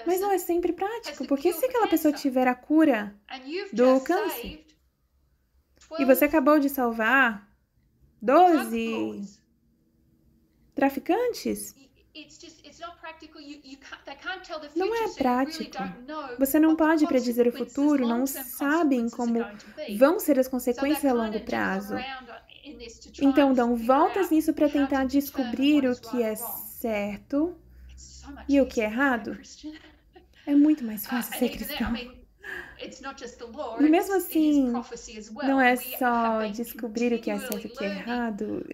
Mas não é sempre prático, porque se aquela pessoa tiver a cura do câncer e você acabou de salvar 12 traficantes, não é prático. Você não pode predizer o futuro, não sabem como vão ser as consequências a longo prazo. Então, dão voltas nisso para tentar descobrir o que é certo e o que é errado. É muito mais fácil ser cristão. E mesmo assim, não é só descobrir o que é certo e o que é errado,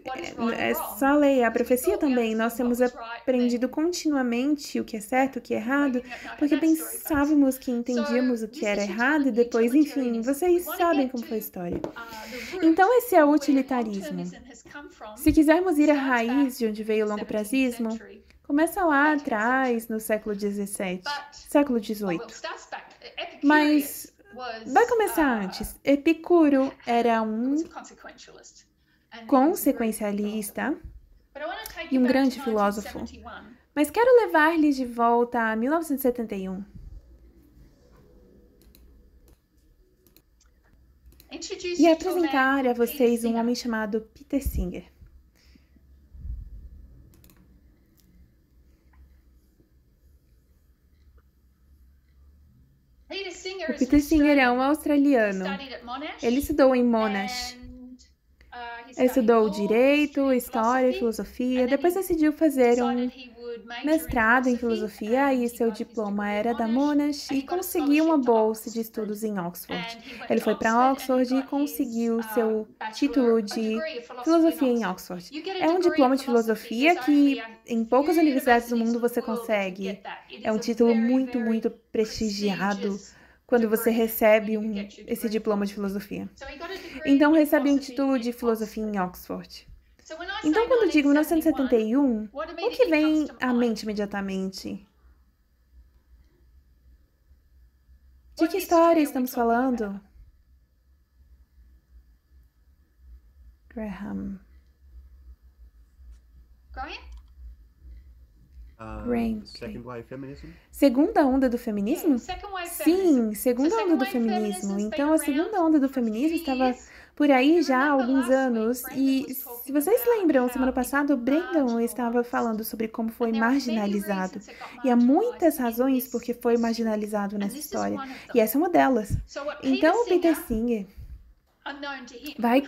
é só ler a profecia também. Nós temos aprendido continuamente o que é certo e o que é errado, porque pensávamos que entendíamos o que era errado e depois, enfim, vocês sabem como foi a história. Então, esse é o utilitarismo. Se quisermos ir à raiz de onde veio o longoprazismo, começa lá atrás, no século XVII, século XVIII. Mas vai começar antes. Epicuro era um consequencialista e um grande filósofo. Mas quero levar-lhes de volta a 1971. E apresentar a vocês um homem chamado Peter Singer. Bitinger é um australiano. Ele estudou em Monash. Ele estudou Direito, História e Filosofia. Depois decidiu fazer um mestrado em Filosofia e seu diploma era da Monash e conseguiu uma bolsa de estudos em Oxford. Ele foi para Oxford e conseguiu seu título de Filosofia em Oxford. É um diploma de filosofia que em poucas universidades do mundo você consegue. É um título muito, muito prestigiado quando você recebe esse diploma de filosofia. Então, recebe um título de filosofia em Oxford. Então, quando digo 1971, o que vem à mente imediatamente? De que história estamos falando? Graham. Segunda onda do feminismo? Sim, segunda onda do feminismo. Então, a segunda onda do feminismo estava por aí já há alguns anos. E se vocês lembram, semana passada, o Brandon estava falando sobre como foi marginalizado. E há muitas razões por que foi marginalizado nessa história. E essa é uma delas. Então, o Peter Singer vai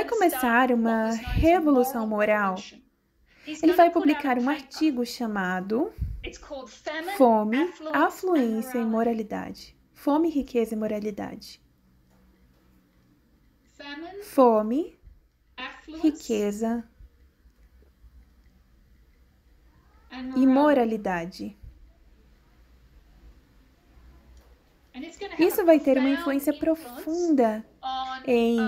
começar uma revolução moral. Ele vai publicar um artigo chamado Fome, Afluência e Moralidade. Fome, Riqueza e Moralidade. Fome, riqueza e moralidade. Isso vai ter uma influência profunda em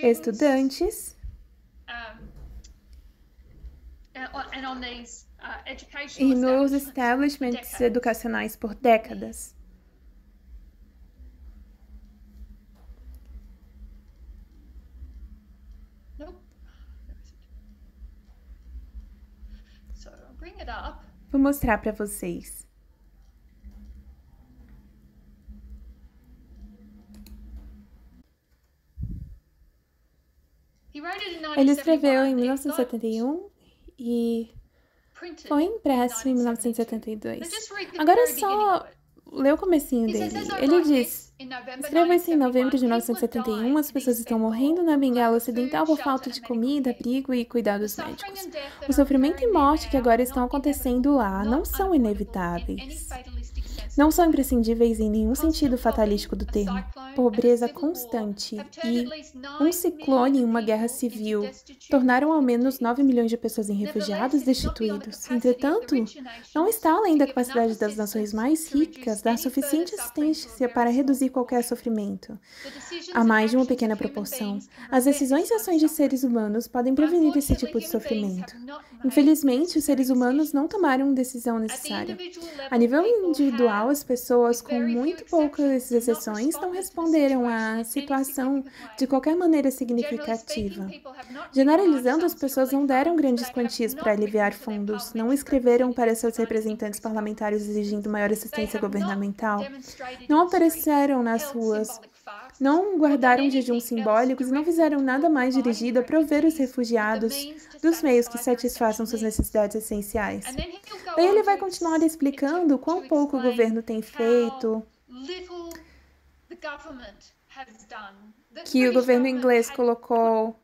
estudantes e nos establishments educacionais por décadas. Vou mostrar para vocês. Ele escreveu em 1971 e foi impresso em 1972. Agora é só ler o comecinho dele. Ele diz: escreva-se em novembro de 1971, as pessoas estão morrendo na Bengala Ocidental por falta de comida, abrigo e cuidados médicos. O sofrimento e morte que agora estão acontecendo lá não são inevitáveis. Não são imprescindíveis em nenhum sentido fatalístico do termo. Pobreza constante e um ciclone e uma guerra civil tornaram ao menos 9 milhões de pessoas em refugiados destituídos. Entretanto, não está além da capacidade das nações mais ricas dar suficiente assistência para reduzir qualquer sofrimento. Há mais de uma pequena proporção. As decisões e ações de seres humanos podem prevenir esse tipo de sofrimento. Infelizmente, os seres humanos não tomaram a decisão necessária. A nível individual, as pessoas, com muito poucas exceções, não responderam à situação de qualquer maneira significativa. Generalizando, as pessoas não deram grandes quantias para aliviar fundos, não escreveram para seus representantes parlamentares exigindo maior assistência governamental, não apareceram nas ruas, não guardaram jejuns simbólicos e não fizeram nada mais dirigido a prover os refugiados dos meios que satisfaçam suas necessidades essenciais. Daí ele vai continuar explicando quão pouco o governo tem feito, que o governo inglês colocou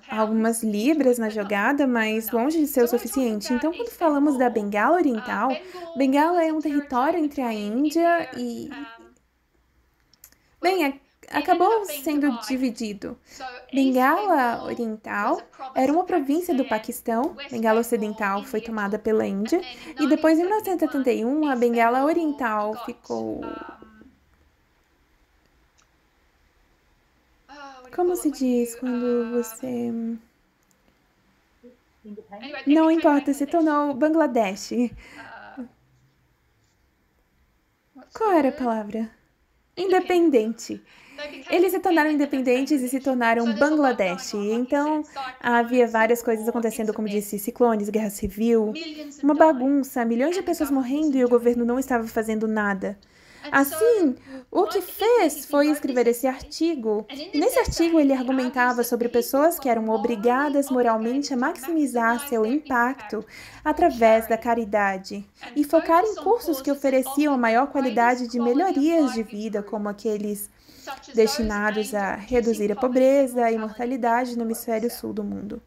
algumas libras na jogada, mas longe de ser o suficiente. Então, quando falamos da Bengala Oriental, Bengala é um território entre a Índia e... Bem, acabou sendo dividido. Bengala Oriental era uma província do Paquistão, Bengala Ocidental foi tomada pela Índia, e depois, em 1971, a Bengala Oriental ficou... Como se diz quando você... Não importa, se tornou Bangladesh. Qual era a palavra? Independente. Eles se tornaram independentes e se tornaram Bangladesh. Então, havia várias coisas acontecendo, como disse, ciclones, guerra civil, uma bagunça, milhões de pessoas morrendo e o governo não estava fazendo nada. Assim, o que fez foi escrever esse artigo. E nesse artigo ele argumentava sobre pessoas que eram obrigadas moralmente a maximizar seu impacto através da caridade e focar em cursos que ofereciam a maior qualidade de melhorias de vida, como aqueles destinados a reduzir a pobreza e mortalidade no hemisfério sul do mundo.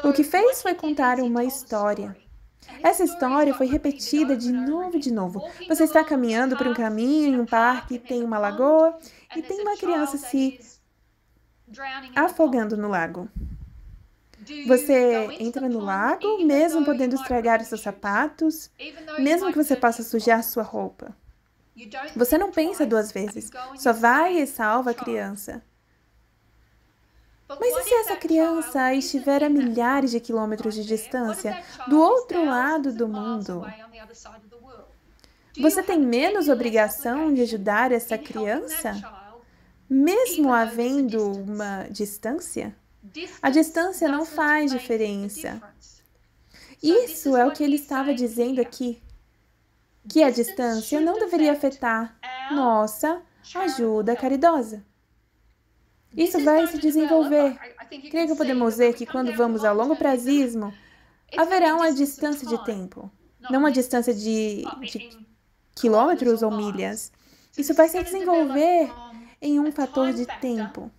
O que fez foi contar uma história. Essa história foi repetida de novo e de novo. Você está caminhando por um caminho em um parque, tem uma lagoa e tem uma criança se afogando no lago. Você entra no lago, mesmo podendo estragar os seus sapatos, mesmo que você possa sujar sua roupa. Você não pensa duas vezes, só vai e salva a criança. Mas e se essa criança estiver a milhares de quilômetros de distância, do outro lado do mundo? Você tem menos obrigação de ajudar essa criança, mesmo havendo uma distância? A distância não faz diferença. Isso é o que ele estava dizendo aqui, que a distância não deveria afetar nossa ajuda caridosa. Isso vai se desenvolver. Creio que podemos ver que quando vamos ao longo prazismo, haverá uma distância de tempo, não uma distância de quilômetros ou milhas. Isso vai se desenvolver em um fator de tempo.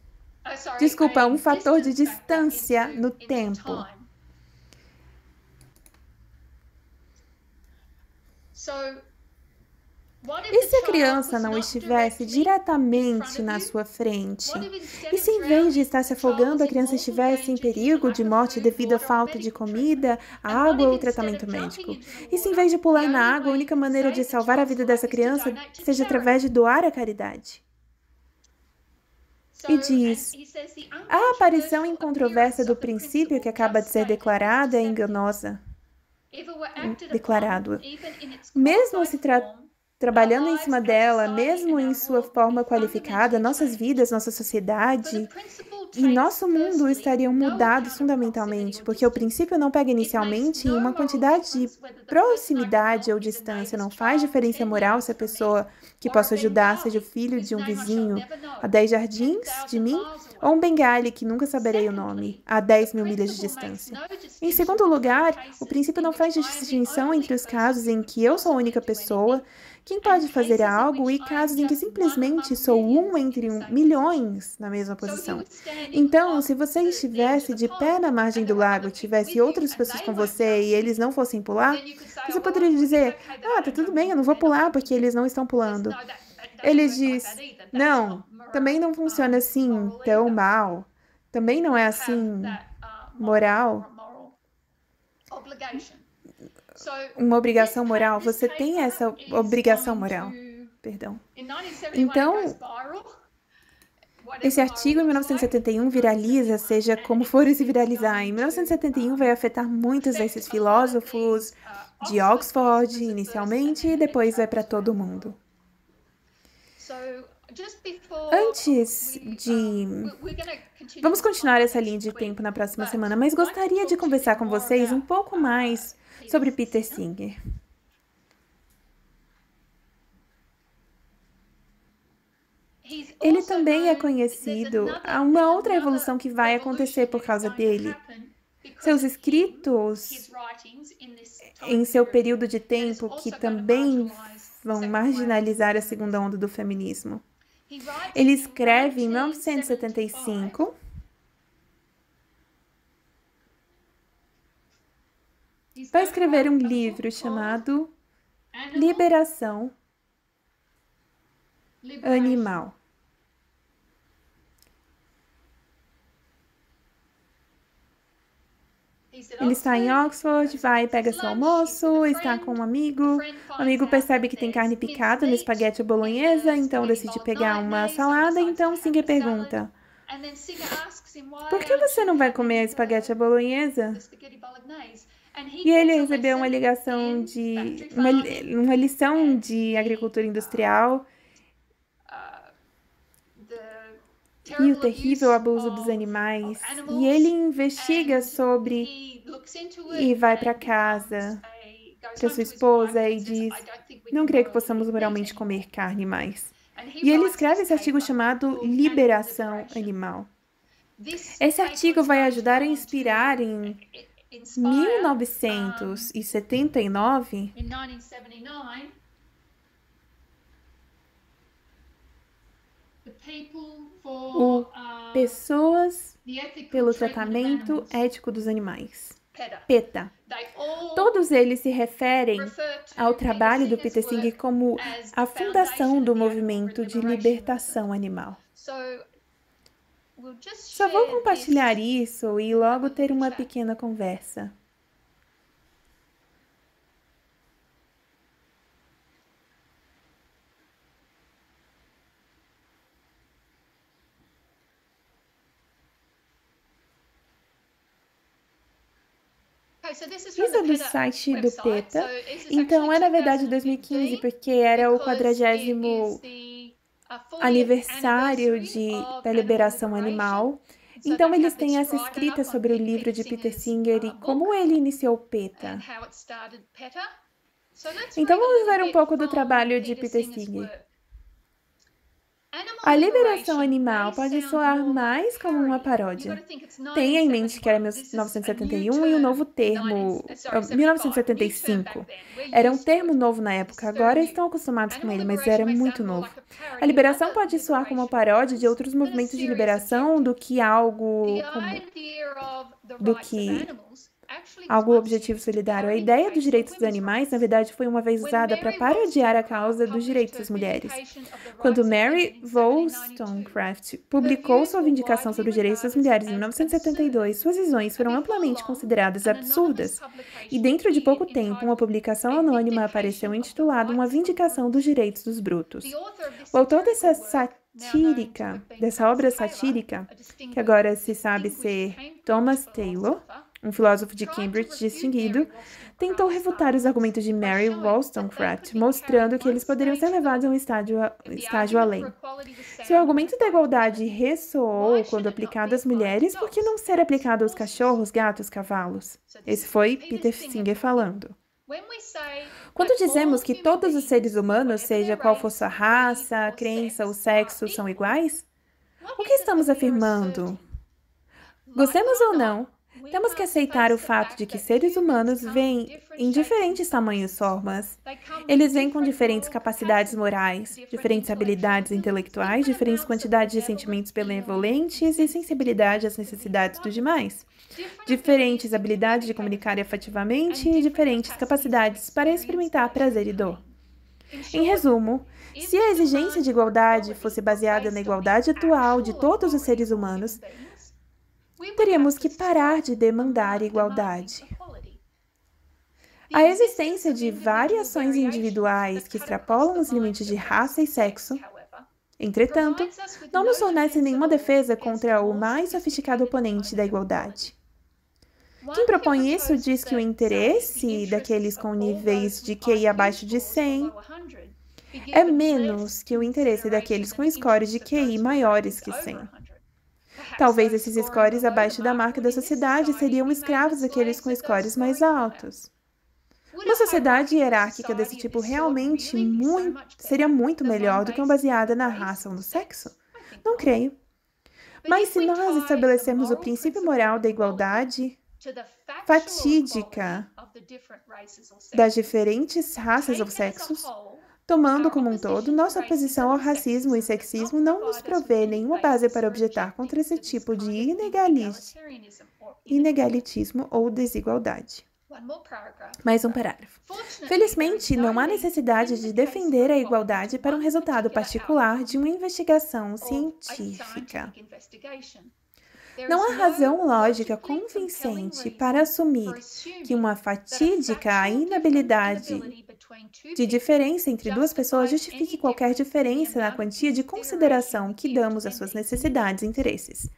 Desculpa, um fator de distância no tempo. E se a criança não estivesse diretamente na sua frente? E se em vez de estar se afogando, a criança estivesse em perigo de morte devido à falta de comida, água ou tratamento médico? E se em vez de pular na água, a única maneira de salvar a vida dessa criança seja através de doar à caridade? E diz, a aparição incontrovérsia do princípio que acaba de ser declarada é enganosa. Declarado. Mesmo se trabalhando em cima dela, mesmo em sua forma qualificada, nossas vidas, nossa sociedade e nosso mundo estariam mudados fundamentalmente, porque o princípio não pega inicialmente em uma quantidade de proximidade ou distância, não faz diferença moral se a pessoa que posso ajudar seja o filho de um vizinho a 10 jardins de mim ou um bengali que nunca saberei o nome, a 10 mil milhas de distância. Em segundo lugar, o princípio não faz distinção entre os casos em que eu sou a única pessoa quem pode fazer algo e casos em que simplesmente sou um entre milhões na mesma posição. Então, se você estivesse de pé na margem do lago e tivesse outras pessoas com você e eles não fossem pular, você poderia dizer, tá tudo bem, eu não vou pular porque eles não estão pulando. Ele diz, não, também não funciona assim tão mal. Também não é assim moral. Uma obrigação moral, você tem essa obrigação moral. Perdão. Então, esse artigo em 1971 viraliza, seja como for se viralizar. Em 1971 vai afetar muitos desses filósofos de Oxford, inicialmente, e depois vai para todo mundo. Antes de... Vamos continuar essa linha de tempo na próxima semana, mas gostaria de conversar com vocês um pouco mais sobre Peter Singer. Ele também é conhecido a uma outra evolução que vai acontecer por causa dele. Seus escritos em seu período de tempo que também vão marginalizar a segunda onda do feminismo. Ele escreve em 1975 vai escrever um livro chamado Liberação Animal. Ele está em Oxford, vai, pega seu almoço, está com um amigo. O amigo percebe que tem carne picada no espaguete à bolonhesa, então decide pegar uma salada. Então Singer pergunta, por que você não vai comer a espaguete à bolonhesa? E ele recebeu uma ligação de uma lição de agricultura industrial e o terrível abuso dos animais. E ele investiga sobre e vai para casa para sua esposa e diz: não creio que possamos moralmente comer carne mais. E ele escreve esse artigo chamado Liberação Animal. Esse artigo vai ajudar a inspirar em 1979, o Pessoas pelo Tratamento Ético dos Animais, PETA. Todos eles se referem ao trabalho do Peter Singer como a fundação do movimento de libertação animal. Só vou compartilhar isso e logo ter uma pequena conversa. Isso é do site do PETA. Então, é na verdade 2015, porque era o 40º aniversário da liberação animal. Então, eles têm essa escrita sobre o livro de Peter Singer e como ele iniciou o PETA. Então, vamos ver um pouco do trabalho de Peter Singer. A liberação animal pode soar mais como uma paródia. Tenha em mente que era 1971 e o novo termo, 1975. Era um termo novo na época, agora estão acostumados com ele, mas era muito novo. A liberação pode soar como uma paródia de outros movimentos de liberação do que algo objetivo solidário. A ideia dos direitos dos animais, na verdade, foi uma vez usada para parodiar a causa dos direitos das mulheres. Quando Mary Wollstonecraft publicou sua vindicação sobre os direitos das mulheres em 1972, suas visões foram amplamente consideradas absurdas. E dentro de pouco tempo, uma publicação anônima apareceu intitulada Uma Vindicação dos Direitos dos Brutos. O autor dessa obra satírica, que agora se sabe ser Thomas Taylor, um filósofo de Cambridge distinguido, tentou refutar os argumentos de Mary Wollstonecraft, mostrando que eles poderiam ser levados a um estágio além. Se o argumento da igualdade ressoou quando aplicado às mulheres, por que não ser aplicado aos cachorros, gatos, cavalos? Esse foi Peter Singer falando. Quando dizemos que todos os seres humanos, seja qual for sua raça, crença ou sexo, são iguais, o que estamos afirmando? Gostemos ou não, temos que aceitar o fato de que seres humanos vêm em diferentes tamanhos e formas. Eles vêm com diferentes capacidades morais, diferentes habilidades intelectuais, diferentes quantidades de sentimentos benevolentes e sensibilidade às necessidades dos demais, diferentes habilidades de comunicar afetivamente e diferentes capacidades para experimentar prazer e dor. Em resumo, se a exigência de igualdade fosse baseada na igualdade atual de todos os seres humanos, teríamos que parar de demandar igualdade. A existência de variações individuais que extrapolam os limites de raça e sexo, entretanto, não nos fornece nenhuma defesa contra o mais sofisticado oponente da igualdade. Quem propõe isso diz que o interesse daqueles com níveis de QI abaixo de 100 é menos que o interesse daqueles com scores de QI maiores que 100. Talvez esses scores abaixo da marca da sociedade seriam escravos daqueles com scores mais altos. Uma sociedade hierárquica desse tipo realmente seria muito melhor do que uma baseada na raça ou no sexo? Não creio. Mas se nós estabelecemos o princípio moral da igualdade fatídica das diferentes raças ou sexos, tomando como um todo, nossa oposição ao racismo e sexismo não nos provê nenhuma base para objetar contra esse tipo de inegalitismo ou desigualdade. Mais um parágrafo. Felizmente, não há necessidade de defender a igualdade para um resultado particular de uma investigação científica. Não há razão lógica convincente para assumir que uma fatídica inabilidade de diferença entre duas pessoas justifique qualquer diferença na quantia de consideração que damos às suas necessidades e interesses.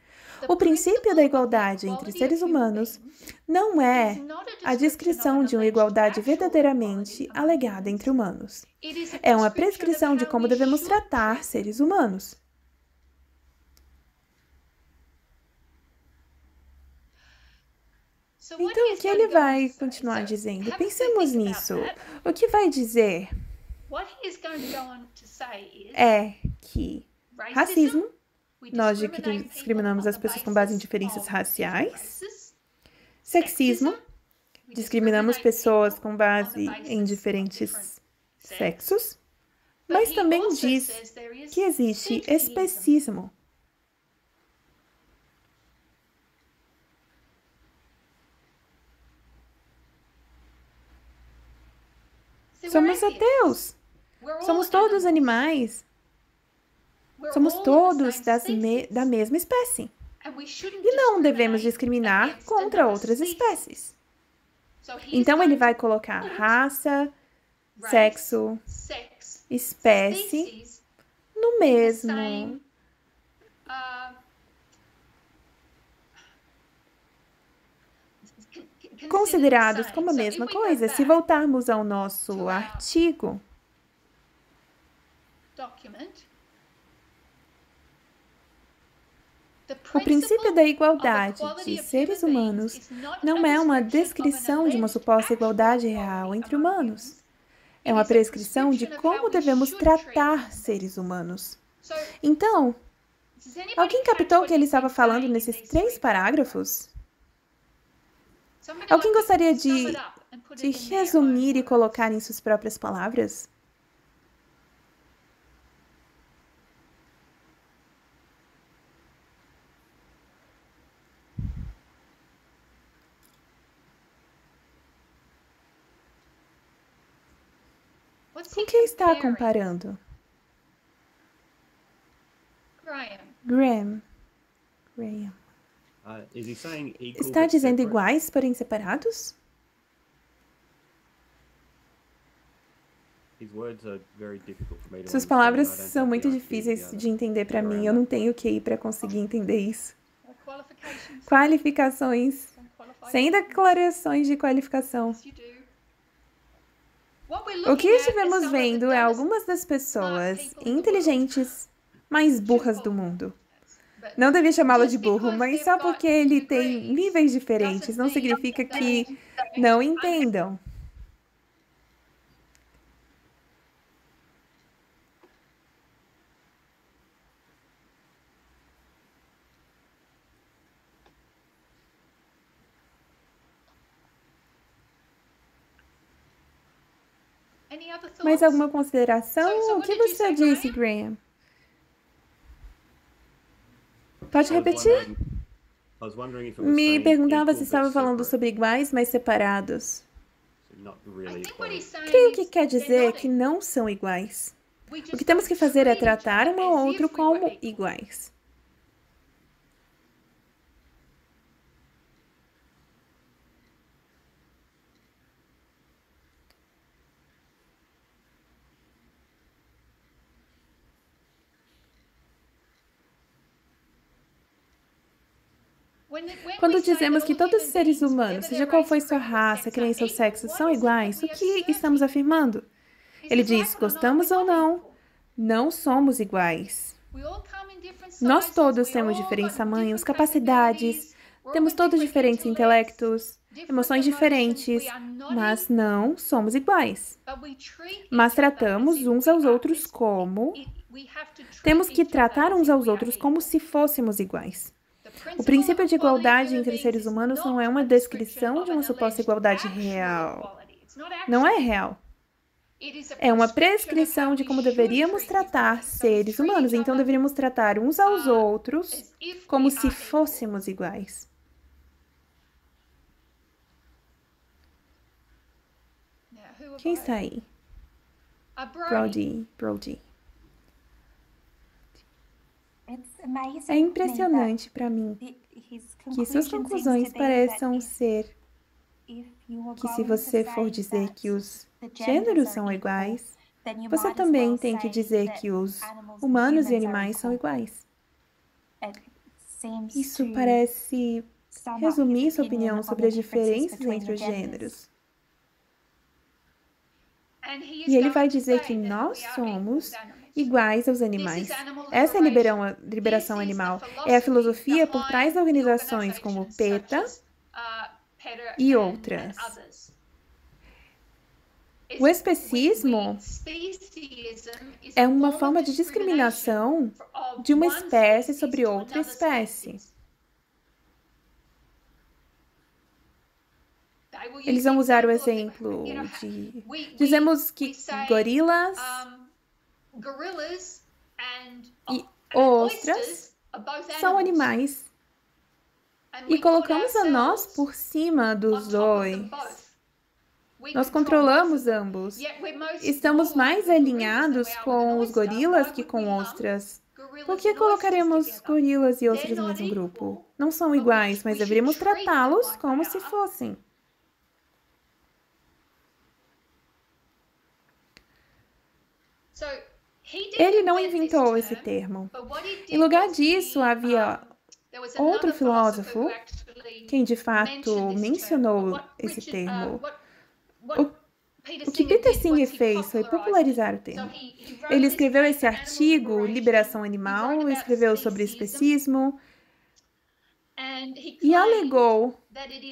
O princípio da igualdade entre seres humanos não é a descrição de uma igualdade verdadeiramente alegada entre humanos. É uma prescrição de como devemos tratar seres humanos. Então, o que ele vai continuar dizendo? Pensemos nisso. O que vai dizer é que racismo, nós discriminamos as pessoas com base em diferenças raciais. Sexismo, discriminamos pessoas com base em diferentes sexos. Mas também diz que existe especismo. Somos ateus. Somos todos animais. Somos todos da mesma espécie. E não devemos discriminar contra outras espécies. Então, ele vai colocar raça, sexo, espécie no mesmo. Considerados como a mesma coisa. Se voltarmos ao nosso artigo, o princípio da igualdade de seres humanos não é uma descrição de uma suposta igualdade real entre humanos. É uma prescrição de como devemos tratar seres humanos. Então, alguém captou o que ele estava falando nesses 3 parágrafos? Alguém gostaria de resumir e colocar em suas próprias palavras? O que está comparando? Graham. Está dizendo iguais, porém separados? Suas palavras são muito difíceis de entender para mim. Eu não tenho QI para conseguir entender isso. Qualificações. Sem declarações de qualificação. O que estivemos vendo é algumas das pessoas inteligentes mais burras do mundo. Não devia chamá-lo de burro, mas só porque ele tem níveis diferentes não significa que não entendam. Mais alguma consideração? O que você disse, Graham? Pode repetir? Me perguntava se estava falando sobre iguais, mas separados. Creio que quer dizer que não são iguais. O que temos que fazer é tratar um ao outro como iguais. Quando dizemos que todos os seres humanos, seja qual for sua raça, crença ou sexo, são iguais, o que estamos afirmando? Ele diz, gostamos ou não, não somos iguais. Nós todos temos diferentes tamanhos, capacidades, temos todos diferentes intelectos, emoções diferentes, mas não somos iguais. Mas tratamos uns aos outros como... Temos que tratar uns aos outros como se fôssemos iguais. O princípio de igualdade entre seres humanos não é uma descrição de uma suposta igualdade real. Não é real. É uma prescrição de como deveríamos tratar seres humanos. Então, deveríamos tratar uns aos outros como se fôssemos iguais. Quem está aí? Brody. É impressionante para mim que suas conclusões pareçam ser que se você for dizer que os gêneros são iguais, você também tem que dizer que os humanos e animais são iguais. Isso parece resumir sua opinião sobre as diferenças entre os gêneros. E ele vai dizer que nós somos iguais aos animais. Essa é a liberação animal. É a filosofia por trás de organizações como PETA, e outras. O especismo é uma forma de discriminação de uma espécie sobre outra espécie. Eles vão usar o exemplo de... Dizemos que gorilas e ostras são animais. E colocamos a nós por cima dos dois. Nós controlamos ambos. Estamos mais alinhados com os gorilas que com ostras. Por que colocaremos gorilas e ostras no mesmo grupo? Não são iguais, mas deveríamos tratá-los como se fossem. Ele não inventou esse termo. Em lugar disso, havia outro filósofo quem de fato mencionou esse termo. O que Peter Singer fez foi popularizar o termo. Ele escreveu esse artigo, Liberação Animal, escreveu sobre especismo e alegou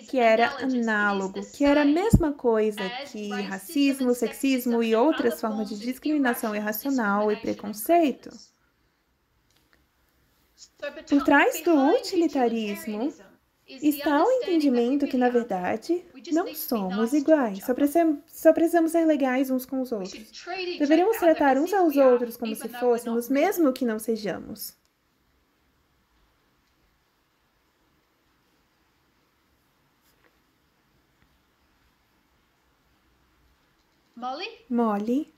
que era análogo, que era a mesma coisa que racismo, sexismo e outras formas de discriminação irracional e preconceito. Por trás do utilitarismo está o entendimento que, na verdade, não somos iguais. Só precisamos ser legais uns com os outros. Deveríamos tratar uns aos outros como se fôssemos, mesmo que não sejamos. Molly?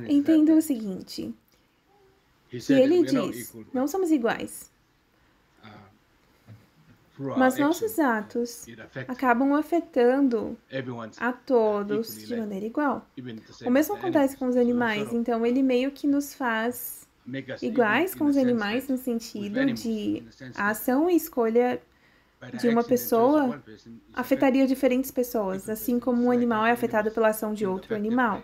Entendo o seguinte, que ele diz, não somos iguais, mas nossos atos acabam afetando a todos de maneira igual. O mesmo acontece com os animais, então ele meio que nos faz iguais com os animais no sentido de a ação e escolha de uma pessoa afetaria diferentes pessoas, assim como um animal é afetado pela ação de outro animal.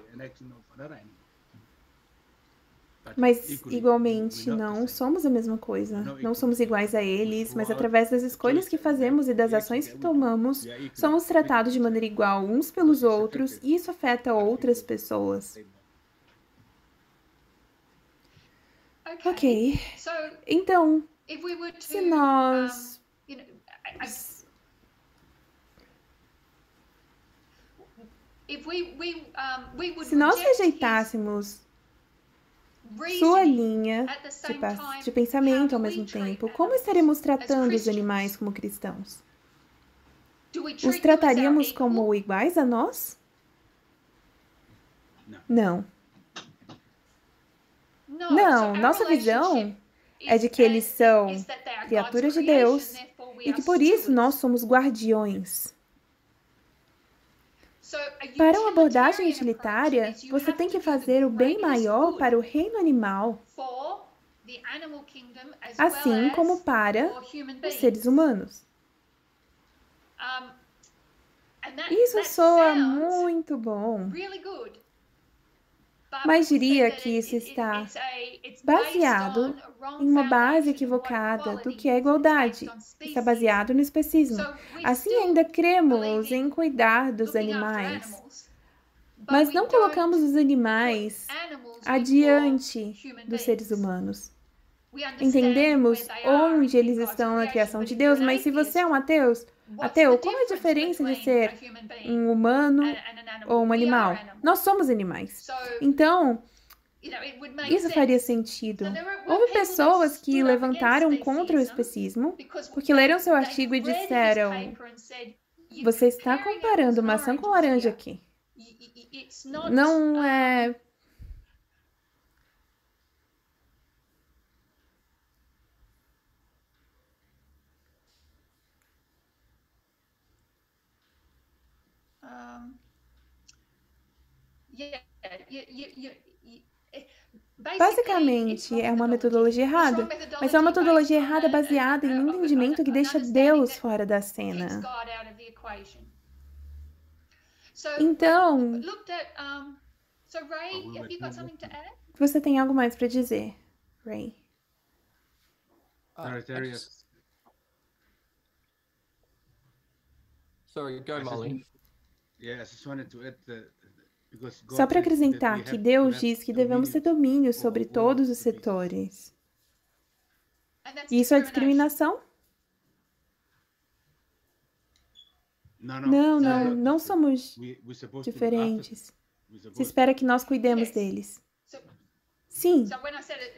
Mas, igualmente, não somos a mesma coisa. Não somos iguais a eles, mas através das escolhas que fazemos e das ações que tomamos, somos tratados de maneira igual uns pelos outros, e isso afeta outras pessoas. Ok. Então, se nós... Se nós rejeitássemos sua linha de pensamento ao mesmo tempo, como estaremos tratando os animais como cristãos? Os trataríamos como iguais a nós? Não. Não, nossa visão é de que eles são criaturas de Deus e que por isso nós somos guardiões. Para uma abordagem utilitária, você tem que fazer o bem maior para o reino animal, assim como para os seres humanos. Isso soa muito bom, mas diria que isso está baseado em uma base equivocada do que é igualdade. Está baseado no especismo. Assim, ainda cremos em cuidar dos animais, mas não colocamos os animais adiante dos seres humanos. Entendemos onde eles estão na criação de Deus, mas se você é um ateu, qual é a diferença de ser um humano ou um animal? Nós somos animais. Então, isso faria sentido. Houve pessoas que levantaram contra o especismo porque leram seu artigo e disseram: você está comparando maçã com laranja aqui. Não é... Basicamente, é uma metodologia errada, mas é uma metodologia errada baseada em um entendimento que deixa Deus fora da cena. Então, você tem algo mais para dizer? Ray. Sorry, go, Molly. Só para acrescentar que Deus diz que devemos ter domínio sobre todos os setores. Isso é discriminação? Não somos diferentes. Se espera que nós cuidemos deles. Sim.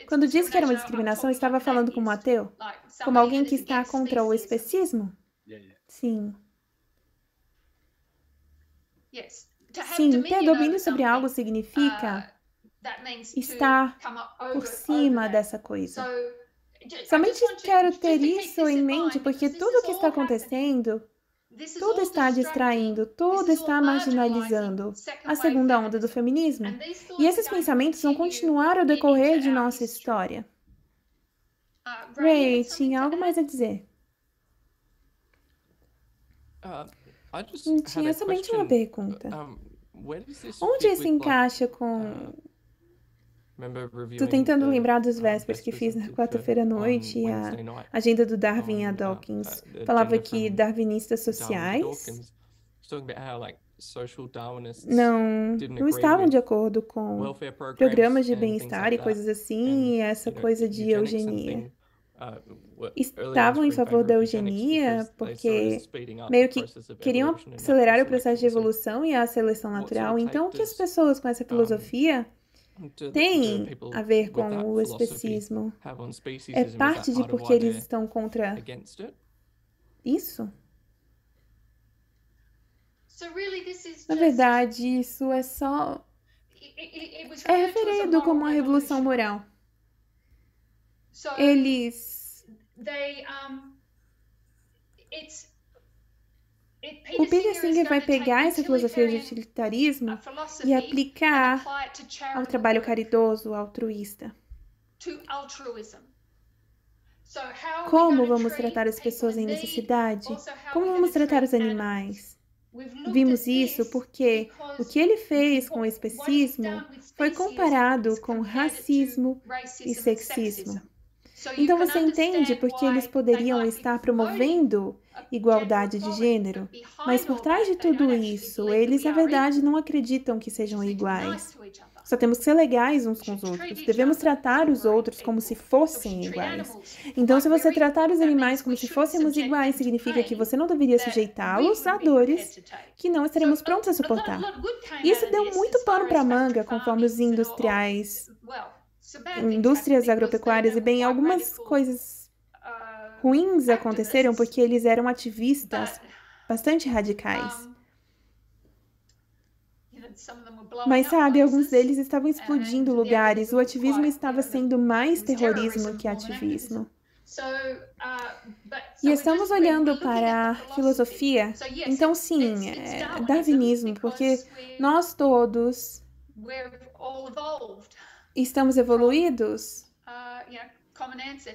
Quando disse que era uma discriminação, estava falando como ateu? Como alguém que está contra o especismo? Sim. Sim, ter domínio sobre algo significa estar por cima dessa coisa. Somente quero ter isso em mente porque tudo o que está acontecendo, tudo está distraindo, tudo está marginalizando a segunda onda do feminismo. E esses pensamentos vão continuar ao decorrer de nossa história. Ray, tinha algo mais a dizer? Tinha somente uma pergunta. Onde isso encaixa com... Tô tentando lembrar dos vespers que fiz na quarta-feira à noite e a agenda do Darwin a Dawkins. Falava que darwinistas sociais não estavam de acordo com programas de bem-estar e coisas assim, e essa coisa de eugenia. Estavam em favor da eugenia porque meio que queriam acelerar o processo de evolução e a seleção natural. Então, o que as pessoas com essa filosofia têm a ver com o especismo? É parte de porque eles estão contra isso? Na verdade, isso é só... É referido como uma revolução moral. O Peter Singer vai pegar essa filosofia de utilitarismo e aplicar ao trabalho caridoso, altruísta. Como vamos tratar as pessoas em necessidade? Como vamos tratar os animais? Vimos isso porque o que ele fez com o especismo foi comparado com racismo e sexismo. Então você entende por que eles poderiam estar promovendo igualdade de gênero, mas por trás de tudo isso, eles na verdade não acreditam que sejam iguais. Só temos que ser legais uns com os outros. Devemos tratar os outros como se fossem iguais. Então, se você tratar os animais como se fôssemos iguais, significa que você não deveria sujeitá-los a dores que não estaremos prontos a suportar. Isso deu muito pano para manga, conforme os indústrias agropecuárias, e bem, algumas coisas ruins aconteceram porque eles eram ativistas bastante radicais. Mas sabe, alguns deles estavam explodindo lugares, o ativismo estava sendo mais terrorismo que ativismo. E estamos olhando para a filosofia, então sim, é darwinismo, porque nós todos estamos evoluídos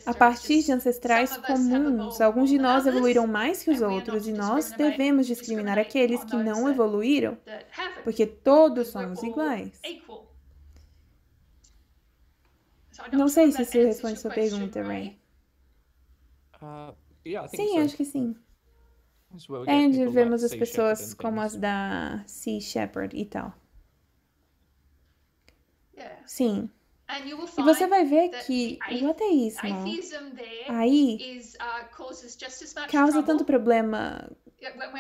a partir de ancestrais comuns. Alguns de nós evoluíram mais que os outros e nós devemos discriminar aqueles que não evoluíram, porque todos somos iguais. Não sei se isso responde sua pergunta, Ray. Sim, acho que sim. É onde vemos as pessoas como as da Sea Shepherd e tal. Sim. E você vai ver que o ateísmo aí causa tanto problema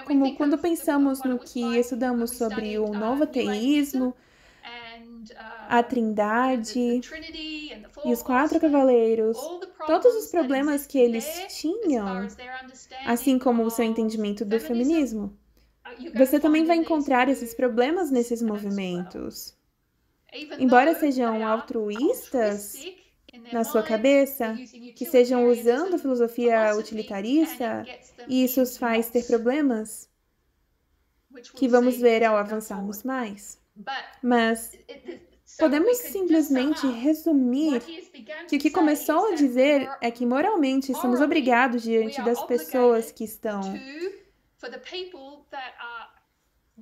como quando pensamos no que estudamos sobre o novo ateísmo, a Trindade e os quatro cavaleiros, todos os problemas que eles tinham, assim como o seu entendimento do feminismo. Você também vai encontrar esses problemas nesses movimentos. Embora sejam altruístas na sua cabeça, que estejam usando filosofia utilitarista, e isso os faz ter problemas, que vamos ver ao avançarmos mais. Mas podemos simplesmente resumir que o que começou a dizer é que moralmente somos obrigados diante das pessoas que estão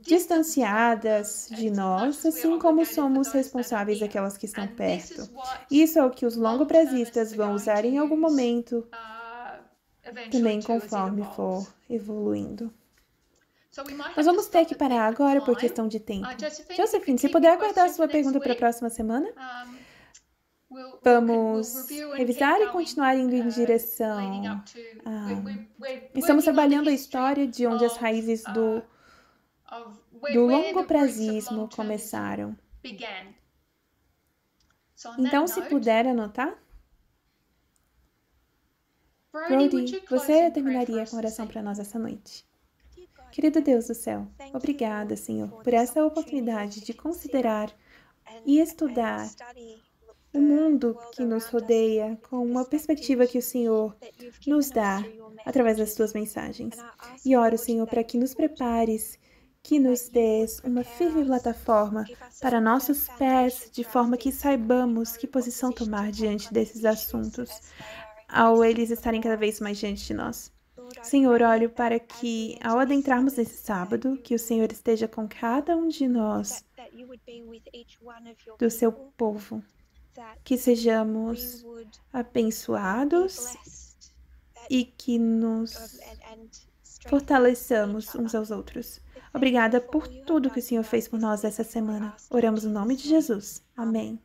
distanciadas de nós, assim como somos responsáveis daquelas que estão perto. Isso é o que os longo-prazistas vão usar em algum momento, também conforme for evoluindo. Nós vamos ter que parar agora por questão de tempo. Josephine, se puder aguardar a sua pergunta para a próxima semana? Vamos revisar e continuar indo em direção. Estamos trabalhando a história de onde as raízes do longo-prazismo começaram. Então, se puder anotar. Brody, você terminaria com oração para nós essa noite. Querido Deus do céu, obrigada, Senhor, por essa oportunidade de considerar e estudar o mundo que nos rodeia com uma perspectiva que o Senhor nos dá através das tuas mensagens. E oro, Senhor, para que nos prepares, que nos dês uma firme plataforma para nossos pés, de forma que saibamos que posição tomar diante desses assuntos, ao eles estarem cada vez mais diante de nós. Senhor, oro para que, ao adentrarmos nesse sábado, que o Senhor esteja com cada um de nós, do seu povo, que sejamos abençoados e que nos fortaleçamos uns aos outros. Obrigada por tudo que o Senhor fez por nós essa semana. Oramos no nome de Jesus. Amém.